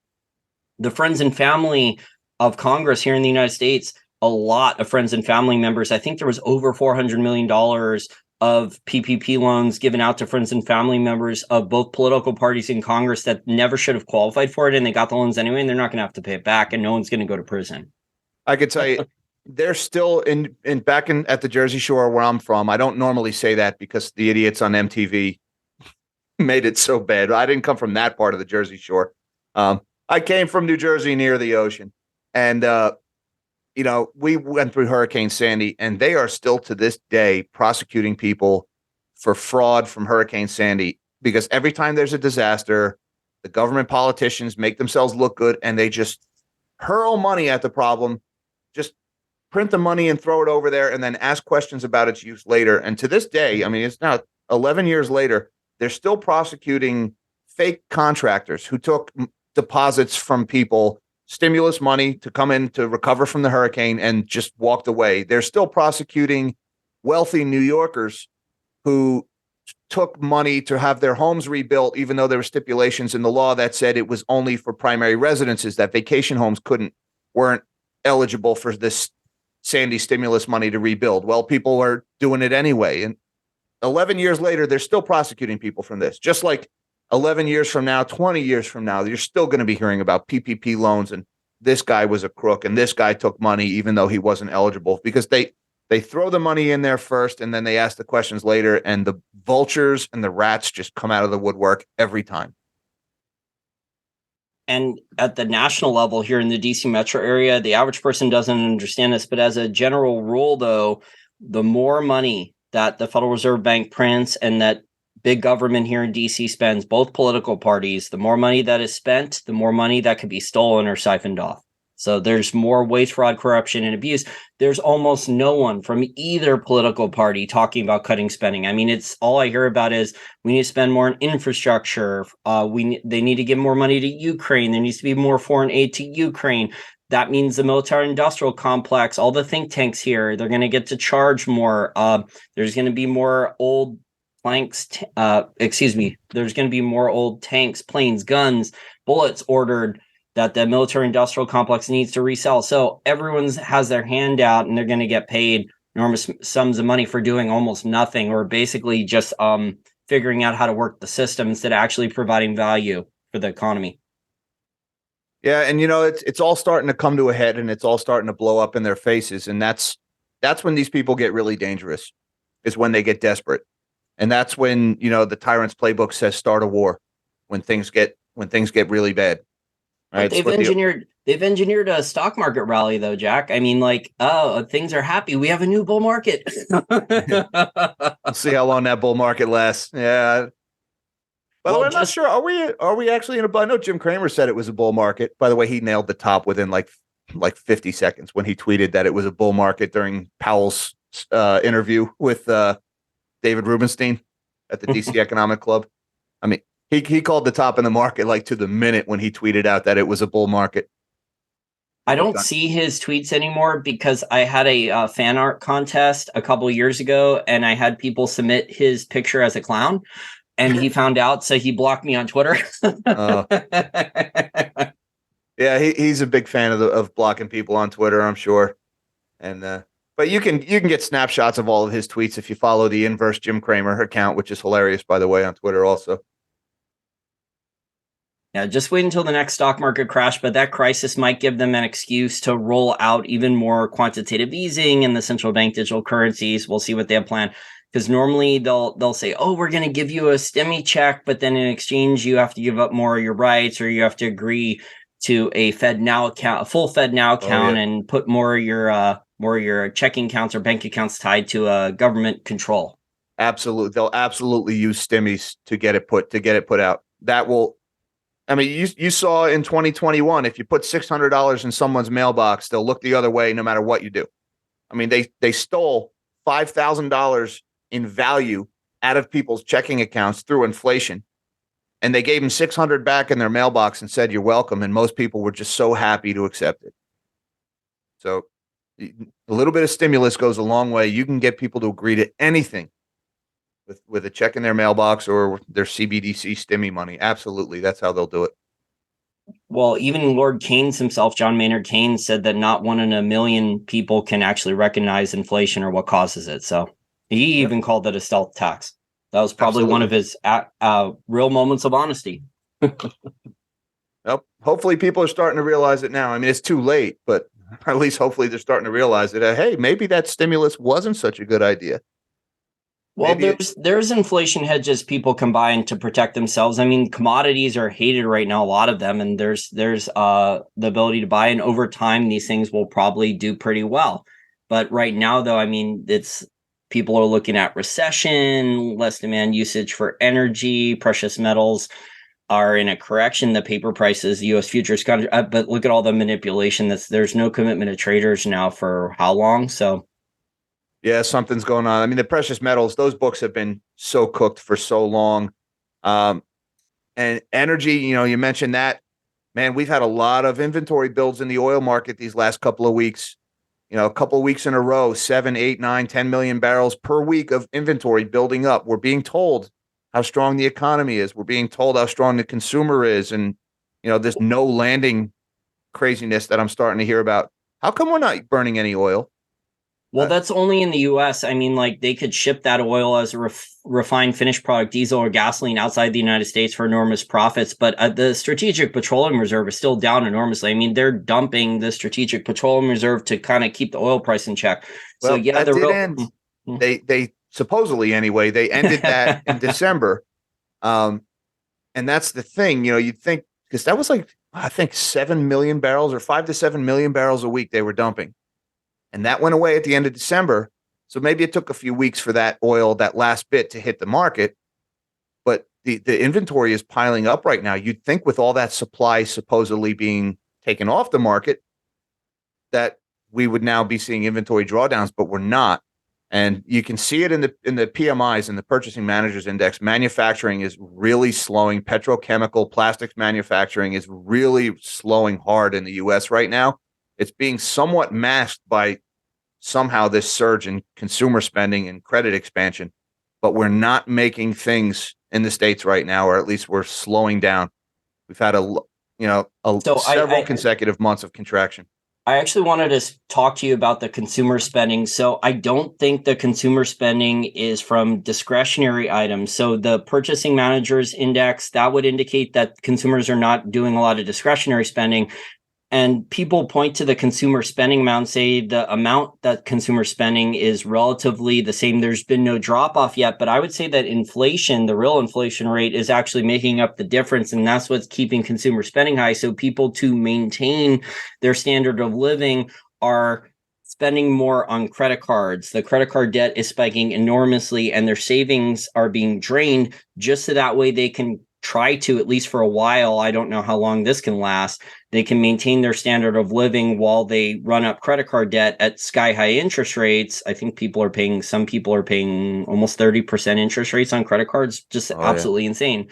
the friends and family of Congress here in the United States, a lot of friends and family members, I think there was over $400 million of PPP loans given out to friends and family members of both political parties in Congress that never should have qualified for it, and they got the loans anyway, and they're not going to have to pay it back, and no one's going to go to prison. I could tell you, they're still back at the Jersey Shore where I'm from. I don't normally say that because the idiots on MTV made it so bad. I didn't come from that part of the Jersey Shore. I came from New Jersey near the ocean, and we went through Hurricane Sandy, and they are still to this day prosecuting people for fraud from Hurricane Sandy, because every time there's a disaster, the government politicians make themselves look good, and they just hurl money at the problem, just print the money and throw it over there, and then ask questions about its use later. And to this day, I mean, it's now 11 years later, they're still prosecuting fake contractors who took deposits from people, stimulus money to come in to recover from the hurricane, and just walked away. They're still prosecuting wealthy New Yorkers who took money to have their homes rebuilt, even though there were stipulations in the law that said it was only for primary residences, that vacation homes weren't eligible for this Sandy stimulus money to rebuild. Well, people are doing it anyway. And 11 years later, they're still prosecuting people from this. Just like 11 years from now, 20 years from now, you're still going to be hearing about PPP loans, and this guy was a crook and this guy took money even though he wasn't eligible, because they throw the money in there first and then they ask the questions later, and the vultures and the rats just come out of the woodwork every time. And at the national level here in the DC metro area, the average person doesn't understand this, but as a general rule, though, the more money that the Federal Reserve Bank prints and that big government here in DC spends, both political parties, the more money that is spent, the more money that could be stolen or siphoned off. So there's more waste, fraud, corruption, and abuse. There's almost no one from either political party talking about cutting spending. I mean, it's all I hear about is we need to spend more on infrastructure. They need to give more money to Ukraine. There needs to be more foreign aid to Ukraine. That means the military-industrial complex, all the think tanks here, they're going to get to charge more. There's going to be more old there's going to be more old tanks, planes, guns, bullets ordered that the military-industrial complex needs to resell. So everyone has their hand out, and they're going to get paid enormous sums of money for doing almost nothing, or basically just figuring out how to work the system instead of actually providing value for the economy. Yeah, and it's all starting to come to a head, and it's all starting to blow up in their faces, and that's when these people get really dangerous, is when they get desperate. And that's when, the tyrant's playbook says start a war, when things get really bad. Right? They've engineered a stock market rally, though, Jack. I mean, things are happy. We have a new bull market. We'll see how long that bull market lasts. Yeah. By the way, I'm not sure. Are we actually in a bull? I know Jim Cramer said it was a bull market. By the way, he nailed the top within like 50 seconds when he tweeted that it was a bull market during Powell's interview with David Rubenstein at the DC Economic Club. I mean, he called the top in the market like to the minute when he tweeted out that it was a bull market. I don't see his tweets anymore because I had a fan art contest a couple years ago, and I had people submit his picture as a clown, and he found out, so he blocked me on Twitter. Yeah, he's a big fan of blocking people on Twitter, I'm sure. And but you can get snapshots of all of his tweets if you follow the inverse Jim Cramer account, which is hilarious, by the way, on Twitter also. Yeah, just wait until the next stock market crash, but that crisis might give them an excuse to roll out even more quantitative easing in the central bank digital currencies. We'll see what they have planned. Because normally they'll say, oh, we're going to give you a STEMI check, but then in exchange, you have to give up more of your rights, or you have to agree to a Fed Now account, a full Fed Now account, and put more of your checking accounts or bank accounts tied to government control. Absolutely. They'll absolutely use STEMIs to get it put out. That will, I mean, you saw in 2021, if you put $600 in someone's mailbox, they'll look the other way no matter what you do. I mean, they stole $5,000 in value out of people's checking accounts through inflation, and they gave them $600 back in their mailbox and said, "You're welcome." And most people were just so happy to accept it. So a little bit of stimulus goes a long way. You can get people to agree to anything with a check in their mailbox or their CBDC stimmy money. Absolutely. That's how they'll do it. Well, even Lord Keynes himself, John Maynard Keynes, said that not 1 in a million people can actually recognize inflation or what causes it. So he even called it a stealth tax. That was probably one of his real moments of honesty. Well, hopefully people are starting to realize it now. I mean, it's too late, but at least hopefully they're starting to realize it. Hey, maybe that stimulus wasn't such a good idea. Well, there's inflation hedges people can buy to protect themselves. I mean, commodities are hated right now, a lot of them, and there's the ability to buy, and over time these things will probably do pretty well. But right now, though, I mean, people are looking at recession, less demand usage for energy, precious metals are in a correction. The paper prices, U.S. futures, but look at all the manipulation. There's no commitment to traders now for how long? So. Yeah, something's going on. I mean, the precious metals, those books have been so cooked for so long. And energy, you mentioned that. Man, we've had a lot of inventory builds in the oil market these last couple of weeks. A couple of weeks in a row, 7, 8, 9, 10 million barrels per week of inventory building up. We're being told how strong the economy is. We're being told how strong the consumer is. And, this no landing craziness that I'm starting to hear about. How come we're not burning any oil? Well, that's only in the U.S. I mean, like, they could ship that oil as a refined finished product, diesel or gasoline, outside the United States for enormous profits. But the Strategic Petroleum Reserve is still down enormously. I mean, they're dumping the Strategic Petroleum Reserve to kind of keep the oil price in check. Well, so yeah, that did end. They supposedly, anyway, they ended that in December. And that's the thing, you'd think, because that was I think 7 million barrels or 5 to 7 million barrels a week they were dumping. And that went away at the end of December. So maybe it took a few weeks for that oil, that last bit, to hit the market. But the inventory is piling up right now. You'd think with all that supply supposedly being taken off the market that we would now be seeing inventory drawdowns, but we're not. And you can see it in the PMIs, in the Purchasing Managers Index. Manufacturing is really slowing. Petrochemical, plastics manufacturing is really slowing hard in the U.S. right now. It's being somewhat masked by somehow this surge in consumer spending and credit expansion, but we're not making things in the States right now, or at least we're slowing down. We've had several consecutive months of contraction. I actually wanted to talk to you about the consumer spending. So I don't think the consumer spending is from discretionary items. So the Purchasing Managers Index, that would indicate that consumers are not doing a lot of discretionary spending. And people point to the consumer spending amount, say the amount that consumer spending is relatively the same. There's been no drop off yet, but I would say that inflation, the real inflation rate, is actually making up the difference. And that's what's keeping consumer spending high. So people, to maintain their standard of living, are spending more on credit cards. The credit card debt is spiking enormously, and their savings are being drained just so that way they can try to, at least for a while, I don't know how long this can last, they can maintain their standard of living while they run up credit card debt at sky high interest rates. I think some people are paying almost 30% interest rates on credit cards, just absolutely insane.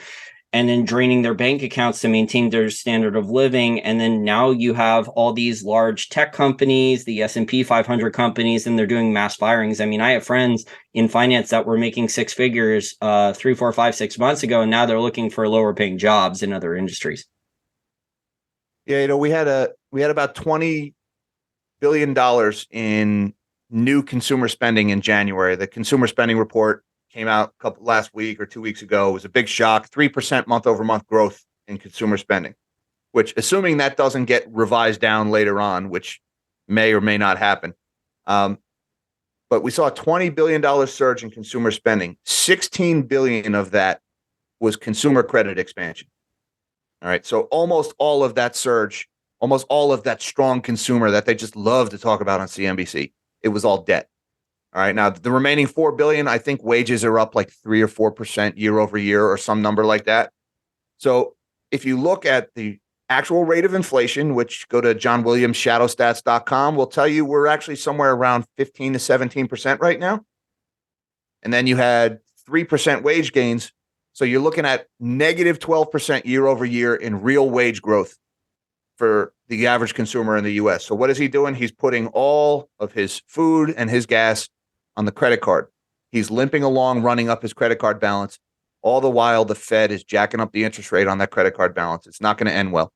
and then draining their bank accounts to maintain their standard of living. And then now you have all these large tech companies, the S&P 500 companies, and they're doing mass firings. I mean, I have friends in finance that were making six figures 3, 4, 5, 6 months ago, and now they're looking for lower paying jobs in other industries. Yeah, we had about $20 billion in new consumer spending in January. The consumer spending report came out last week or 2 weeks ago. It was a big shock, 3% month over month growth in consumer spending, which, assuming that doesn't get revised down later on, which may or may not happen. But we saw a $20 billion surge in consumer spending. 16 billion of that was consumer credit expansion. All right. So almost all of that surge, almost all of that strong consumer that they just love to talk about on CNBC, it was all debt. All right. Now, the remaining 4 billion, I think wages are up like 3 or 4% year over year or some number like that. So if you look at the actual rate of inflation, which go to johnwilliamsshadowstats.com, will tell you we're actually somewhere around 15 to 17% right now. And then you had 3% wage gains. So you're looking at negative 12% year over year in real wage growth for the average consumer in the US. So what is he doing? He's putting all of his food and his gas on the credit card. He's limping along, running up his credit card balance. All the while, the Fed is jacking up the interest rate on that credit card balance. It's not going to end well.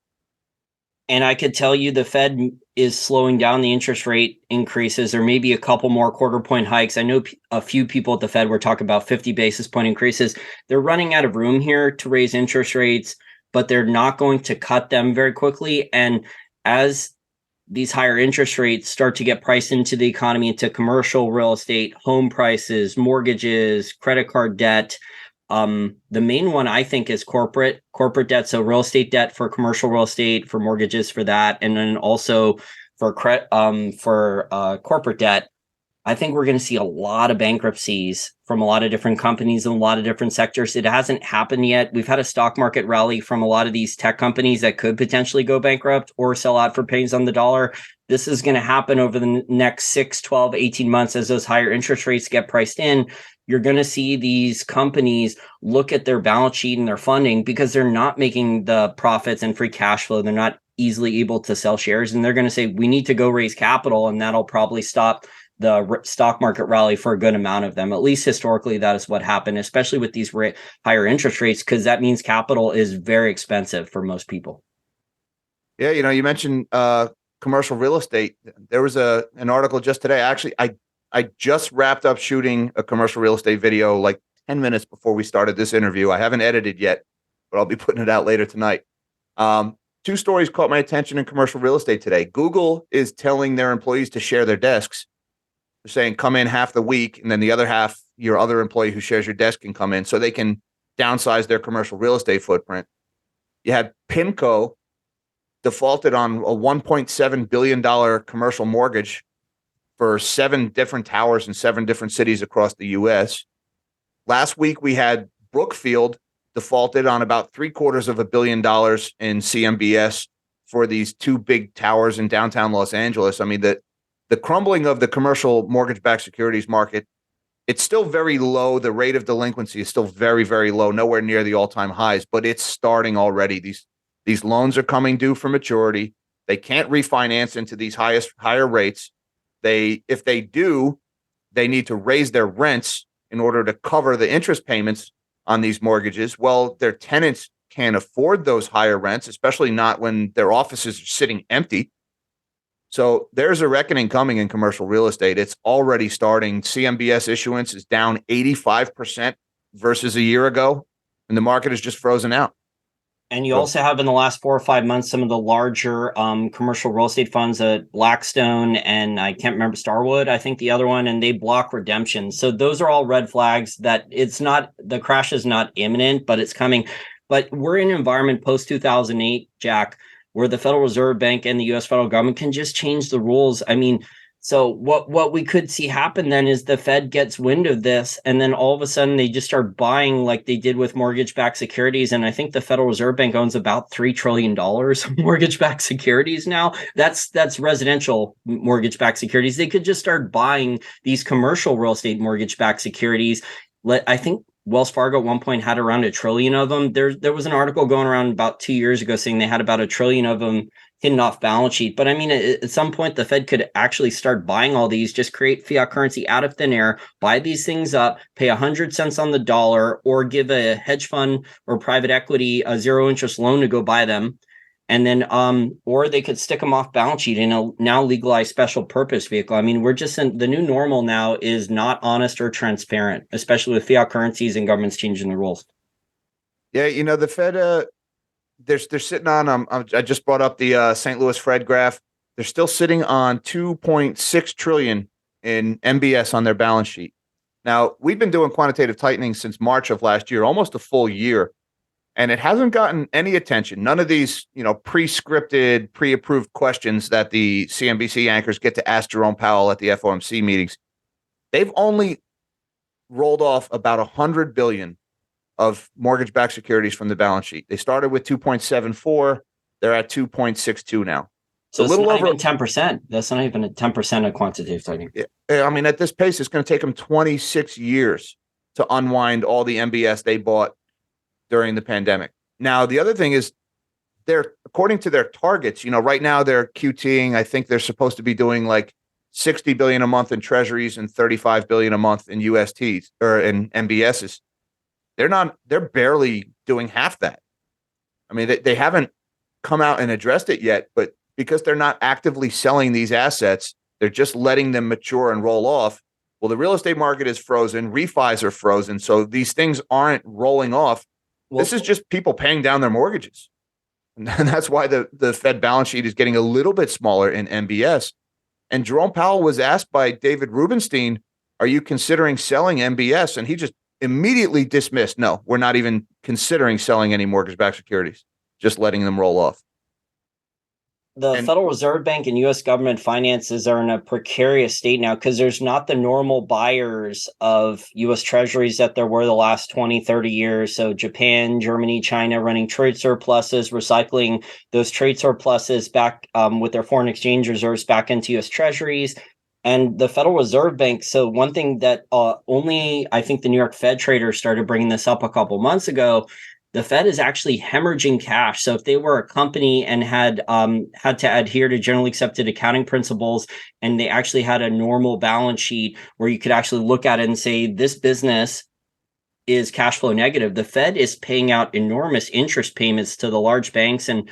And I could tell you the Fed is slowing down the interest rate increases. There may be a couple more quarter point hikes. I know a few people at the Fed were talking about 50 basis point increases. They're running out of room here to raise interest rates, but they're not going to cut them very quickly. And as these higher interest rates start to get priced into the economy, into commercial real estate, home prices, mortgages, credit card debt. The main one I think is corporate debt. So real estate debt for commercial real estate, for mortgages for that. And then also for corporate debt. I think we're going to see a lot of bankruptcies from a lot of different companies in a lot of different sectors. It hasn't happened yet. We've had a stock market rally from a lot of these tech companies that could potentially go bankrupt or sell out for pennies on the dollar. This is going to happen over the next 6, 12, 18 months as those higher interest rates get priced in. You're going to see these companies look at their balance sheet and their funding because they're not making the profits and free cash flow. They're not easily able to sell shares. And they're going to say, we need to go raise capital. And that'll probably stop the stock market rally for a good amount of them. At least historically, that is what happened, especially with these higher interest rates, because that means capital is very expensive for most people. Yeah, you mentioned commercial real estate. There was an article just today. Actually, I just wrapped up shooting a commercial real estate video like 10 minutes before we started this interview. I haven't edited yet, but I'll be putting it out later tonight. 2 stories caught my attention in commercial real estate today. Google is telling their employees to share their desks. They're saying come in half the week, and then the other half, your other employee who shares your desk can come in so they can downsize their commercial real estate footprint. You had PIMCO defaulted on a $1.7 billion commercial mortgage for 7 different towers in 7 different cities across the U.S. Last week, we had Brookfield defaulted on about $750 million in CMBS for these 2 big towers in downtown Los Angeles. I mean, the crumbling of the commercial mortgage-backed securities market, it's still very low. The rate of delinquency is still very, very low, nowhere near the all-time highs, but it's starting already. These loans are coming due for maturity. They can't refinance into these higher rates. If they do, they need to raise their rents in order to cover the interest payments on these mortgages. Well, their tenants can't afford those higher rents, especially not when their offices are sitting empty. So there's a reckoning coming in commercial real estate. It's already starting. CMBS issuance is down 85% versus a year ago, and the market is just frozen out. And you also have in the last 4 or 5 months some of the larger commercial real estate funds, Blackstone and I can't remember Starwood, I think the other one, and they block redemption. So those are all red flags that the crash is not imminent, but it's coming. But we're in an environment post 2008, Jack, where the Federal Reserve Bank and the U.S. federal government can just change the rules. I mean, so what we could see happen then is the Fed gets wind of this, and then all of a sudden they just start buying like they did with mortgage-backed securities. And I think the Federal Reserve Bank owns about $3 trillion of mortgage-backed securities now. That's residential mortgage-backed securities. They could just start buying these commercial real estate mortgage-backed securities. I think Wells Fargo at one point had around 1 trillion of them. There was an article going around about 2 years ago saying they had about 1 trillion of them hidden off balance sheet. But I mean, at some point, the Fed could actually start buying all these, just create fiat currency out of thin air, buy these things up, pay 100 cents on the dollar, or give a hedge fund or private equity a zero interest loan to go buy them. And then, or they could stick them off balance sheet in a now legalized special purpose vehicle. I mean, we're just in the new normal now is not honest or transparent, especially with fiat currencies and governments changing the rules. Yeah, the Fed, they're sitting on. I just brought up the St. Louis Fed graph. They're still sitting on 2.6 trillion in MBS on their balance sheet. Now, we've been doing quantitative tightening since March of last year, almost a full year. And it hasn't gotten any attention. None of these, pre-scripted, pre-approved questions that the CNBC anchors get to ask Jerome Powell at the FOMC meetings. They've only rolled off about 100 billion of mortgage-backed securities from the balance sheet. They started with 2.74. They're at 2.62 now. So it's a little over 10%. That's not even 10% of quantitative tightening. I mean, at this pace, it's going to take them 26 years to unwind all the MBS they bought during the pandemic. Now, the other thing is according to their targets, right now they're QTing. I think they're supposed to be doing like 60 billion a month in treasuries and 35 billion a month in USTs or in MBSs. They're barely doing half that. I mean, they haven't come out and addressed it yet, but because they're not actively selling these assets, they're just letting them mature and roll off. Well, the real estate market is frozen. Refis are frozen. So these things aren't rolling off. Well, this is just people paying down their mortgages. And that's why the Fed balance sheet is getting a little bit smaller in MBS. And Jerome Powell was asked by David Rubenstein, are you considering selling MBS? And he just immediately dismissed, no, we're not even considering selling any mortgage-backed securities, just letting them roll off. The Federal Reserve Bank and U.S. government finances are in a precarious state now because there's not the normal buyers of U.S. treasuries that there were the last 20, 30 years. So Japan, Germany, China running trade surpluses, recycling those trade surpluses back with their foreign exchange reserves back into U.S. treasuries. And the Federal Reserve Bank, so one thing that only I think the New York Fed traders started bringing this up a couple months ago, the Fed is actually hemorrhaging cash. So if they were a company and had to adhere to generally accepted accounting principles, and they actually had a normal balance sheet where you could actually look at it and say, this business is cash flow negative, the Fed is paying out enormous interest payments to the large banks and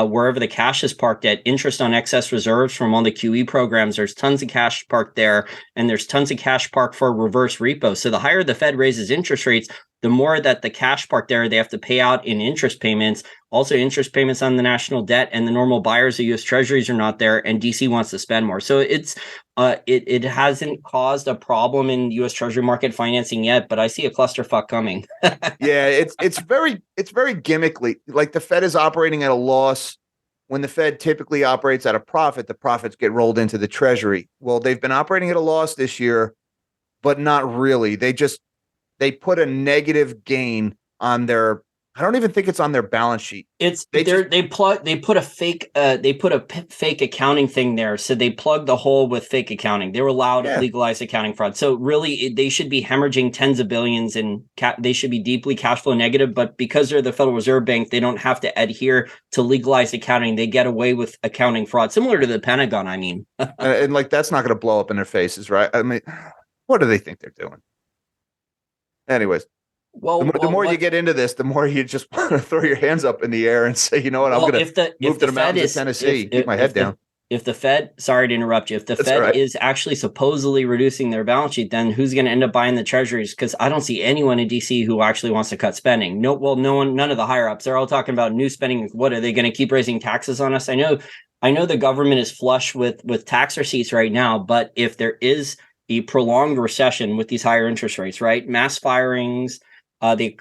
wherever the cash is parked at, interest on excess reserves from all the QE programs. There's tons of cash parked there, and there's tons of cash parked for reverse repo. So the higher the Fed raises interest rates, the more that the cash parked there, they have to pay out in interest payments, also interest payments on the national debt, and the normal buyers of U.S. treasuries are not there, and DC wants to spend more. So it hasn't caused a problem in U.S. Treasury market financing yet, but I see a clusterfuck coming. Yeah, it's very gimmickly. Like the Fed is operating at a loss. When the Fed typically operates at a profit, the profits get rolled into the Treasury. Well, they've been operating at a loss this year, but not really. They put a negative gain on their, I don't even think it's on their balance sheet. They put a fake accounting thing there. So they plugged the hole with fake accounting. They were allowed legalized accounting fraud. So really they should be hemorrhaging tens of billions and they should be deeply cash flow negative. But because they're the Federal Reserve Bank, they don't have to adhere to legalized accounting. They get away with accounting fraud, similar to the Pentagon, I mean. And like, that's not going to blow up in their faces, right? I mean, what do they think they're doing? Anyways, well, the more you get into this, the more you just want to throw your hands up in the air and say, you know what, I'm going to move to the mountains of Tennessee, keep my head down. If the Fed, sorry to interrupt you, if the Fed is actually supposedly reducing their balance sheet, then who's going to end up buying the treasuries? Because I don't see anyone in DC who actually wants to cut spending. No one, none of the higher ups. They're all talking about new spending. What are they going to keep raising taxes on us? I know the government is flush with tax receipts right now, but if there is a prolonged recession with these higher interest rates, right? Mass firings, the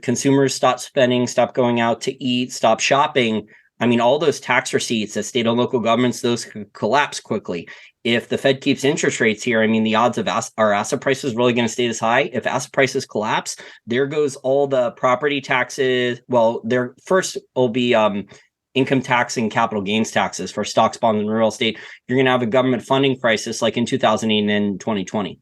consumers stop spending, stop going out to eat, stop shopping. I mean, all those tax receipts that state and local governments, those could collapse quickly. If the Fed keeps interest rates here, I mean, the odds of our asset prices really going to stay this high. If asset prices collapse, there goes all the property taxes. Well, there first will be income tax and capital gains taxes for stocks, bonds, and real estate. You're going to have a government funding crisis like in 2008 and 2020.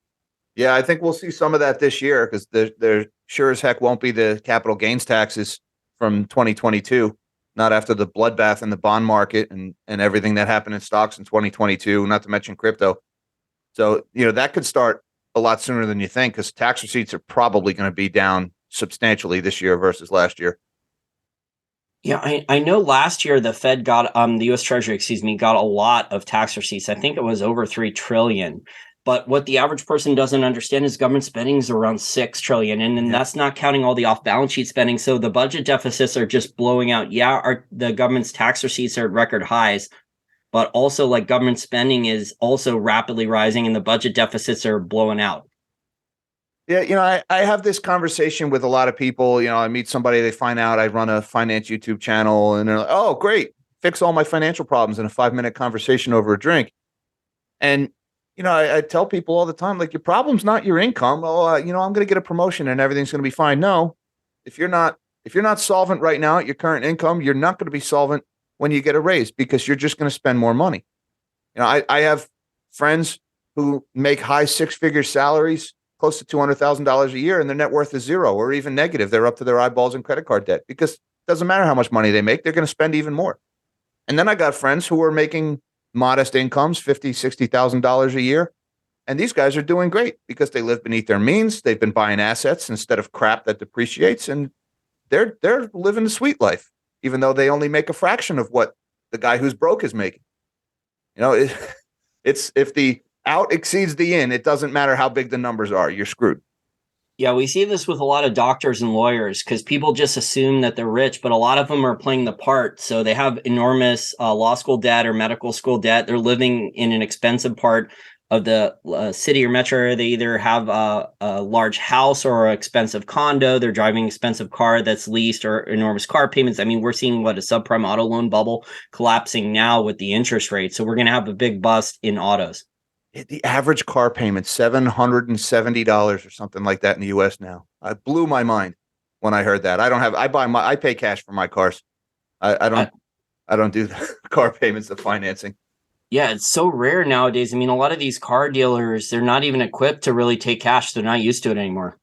Yeah, I think we'll see some of that this year because there sure as heck won't be the capital gains taxes from 2022. Not after the bloodbath in the bond market and everything that happened in stocks in 2022, not to mention crypto. So, that could start a lot sooner than you think because tax receipts are probably going to be down substantially this year versus last year. Yeah, I know last year the Fed got the US Treasury, excuse me, got a lot of tax receipts. I think it was over 3 trillion. But what the average person doesn't understand is government spending is around 6 trillion. And then that's not counting all the off-balance sheet spending. So the budget deficits are just blowing out. Yeah, the government's tax receipts are at record highs, but also like government spending is also rapidly rising and the budget deficits are blowing out. Yeah, I have this conversation with a lot of people. I meet somebody, they find out I run a finance YouTube channel, and they're like, oh, great, fix all my financial problems in a 5-minute conversation over a drink. And, I tell people all the time, like, your problem's not your income. Oh, I'm going to get a promotion and everything's going to be fine. No, if you're not solvent right now at your current income, you're not going to be solvent when you get a raise because you're just going to spend more money. I have friends who make high 6-figure salaries, close to $200,000 a year, and their net worth is zero or even negative. They're up to their eyeballs in credit card debt because it doesn't matter how much money they make. They're going to spend even more. And then I got friends who are making modest incomes, $50,000, $60,000 a year. And these guys are doing great because they live beneath their means. They've been buying assets instead of crap that depreciates. And they're living the sweet life, even though they only make a fraction of what the guy who's broke is making. It's if the out exceeds the in, it doesn't matter how big the numbers are. You're screwed. Yeah, we see this with a lot of doctors and lawyers because people just assume that they're rich, but a lot of them are playing the part. So they have enormous law school debt or medical school debt. They're living in an expensive part of the city or metro. They either have a large house or an expensive condo. They're driving an expensive car that's leased or enormous car payments. I mean, we're seeing a subprime auto loan bubble collapsing now with the interest rate. So we're going to have a big bust in autos. The average car payment, $770 or something like that in the US now. I blew my mind when I heard that. I pay cash for my cars. I don't do car payments of financing. Yeah, it's so rare nowadays. I mean, a lot of these car dealers, they're not even equipped to really take cash. They're not used to it anymore.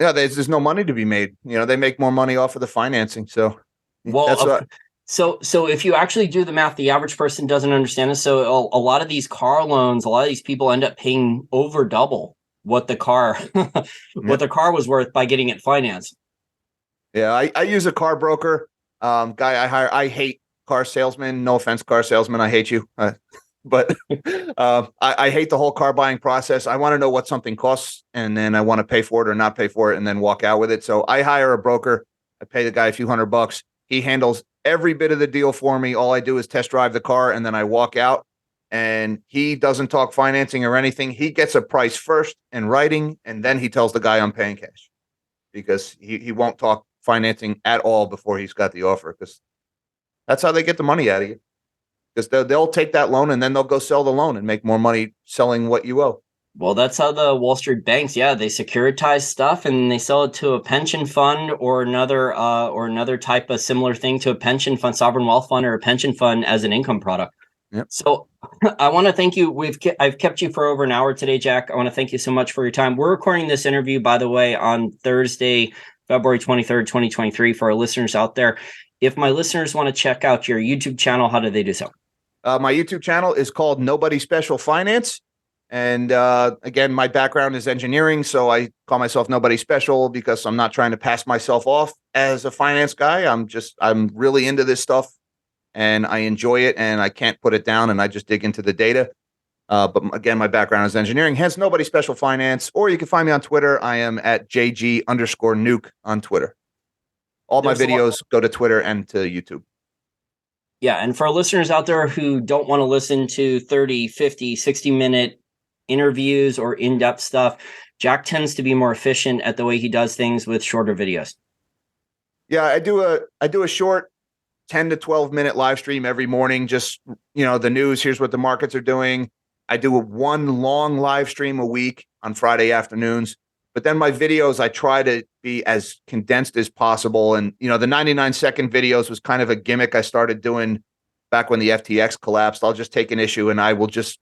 Yeah, there's no money to be made. They make more money off of the financing. So well, So if you actually do the math, the average person doesn't understand this. So a lot of these car loans, a lot of these people end up paying over double what the car what the car was worth by getting it financed. Yeah, I use a car broker guy I hire. I hate car salesmen. No offense, car salesman. I hate you. But I hate the whole car buying process. I want to know what something costs, and then I want to pay for it or not pay for it, and then walk out with it. So I hire a broker. I pay the guy a few $100. He handles every bit of the deal for me. All I do is test drive the car, and then I walk out. And he doesn't talk financing or anything. He gets a price first in writing, and then he tells the guy I'm paying cash because he won't talk financing at all before he's got the offer because that's how they get the money out of you. Because they'll take that loan and then they'll go sell the loan and make more money selling what you owe. Well, that's how the Wall Street banks, they securitize stuff and they sell it to a pension fund or another type of similar thing to a pension fund, sovereign wealth fund, or a pension fund as an income product. Yep. So I want to thank you. I've kept you for over an hour today, Jack. I want to thank you so much for your time. We're recording this interview, by the way, on Thursday, February 23rd, 2023, for our listeners out there. If my listeners want to check out your YouTube channel, how do they do so? My YouTube channel is called Nobody Special Finance. And again, my background is engineering, so I call myself Nobody Special because I'm not trying to pass myself off as a finance guy. I'm really into this stuff and I enjoy it and I can't put it down and I just dig into the data. But again, my background is engineering, hence Nobody Special Finance. Or you can find me on Twitter. I am at JG_nuke on Twitter. All my videos go to Twitter and to YouTube. Yeah, and for our listeners out there who don't want to listen to 30, 50, 60-minute interviews or in-depth stuff, Jack tends to be more efficient at the way he does things with shorter videos. Yeah, I do a short 10 to 12 minute live stream every morning. Just, the news, here's what the markets are doing. I do one long live stream a week on Friday afternoons. But then my videos, I try to be as condensed as possible. And, the 99-second videos was kind of a gimmick I started doing back when the FTX collapsed. I'll just take an issue and I will just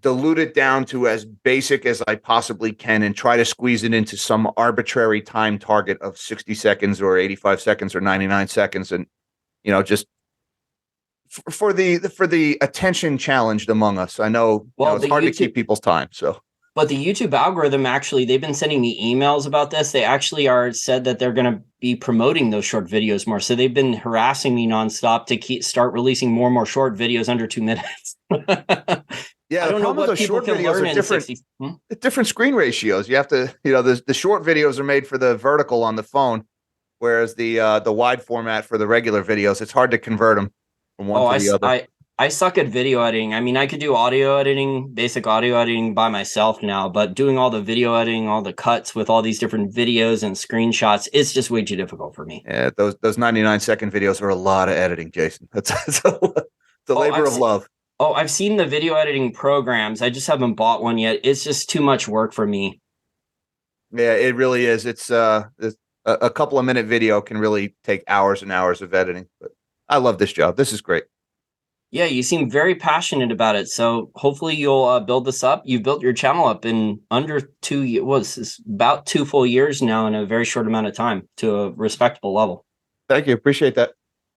dilute it down to as basic as I possibly can and try to squeeze it into some arbitrary time target of 60 seconds or 85 seconds or 99 seconds. And, just for the attention challenged among us. I know, it's hard to keep people's time. So, but the YouTube algorithm, actually, they've been sending me emails about this. They actually said that they're going to be promoting those short videos more. So they've been harassing me nonstop to start releasing more and more short videos under 2 minutes. Yeah, I don't know what people can learn in 60. Different screen ratios. You have to, the short videos are made for the vertical on the phone, whereas the wide format for the regular videos, it's hard to convert them from one to the other. I suck at video editing. I mean, I could do audio editing, basic audio editing by myself now, but doing all the video editing, all the cuts with all these different videos and screenshots, it's just way too difficult for me. Yeah, those 99-second videos are a lot of editing, Jason. That's the labor of love. Oh, I've seen the video editing programs. I just haven't bought one yet. It's just too much work for me. Yeah, it really is. It's a couple of minute video can really take hours and hours of editing. But I love this job. This is great. Yeah, you seem very passionate about it. So hopefully you'll build this up. You've built your channel up in under 2 years. It's about 2 full years now in a very short amount of time to a respectable level. Thank you. Appreciate that.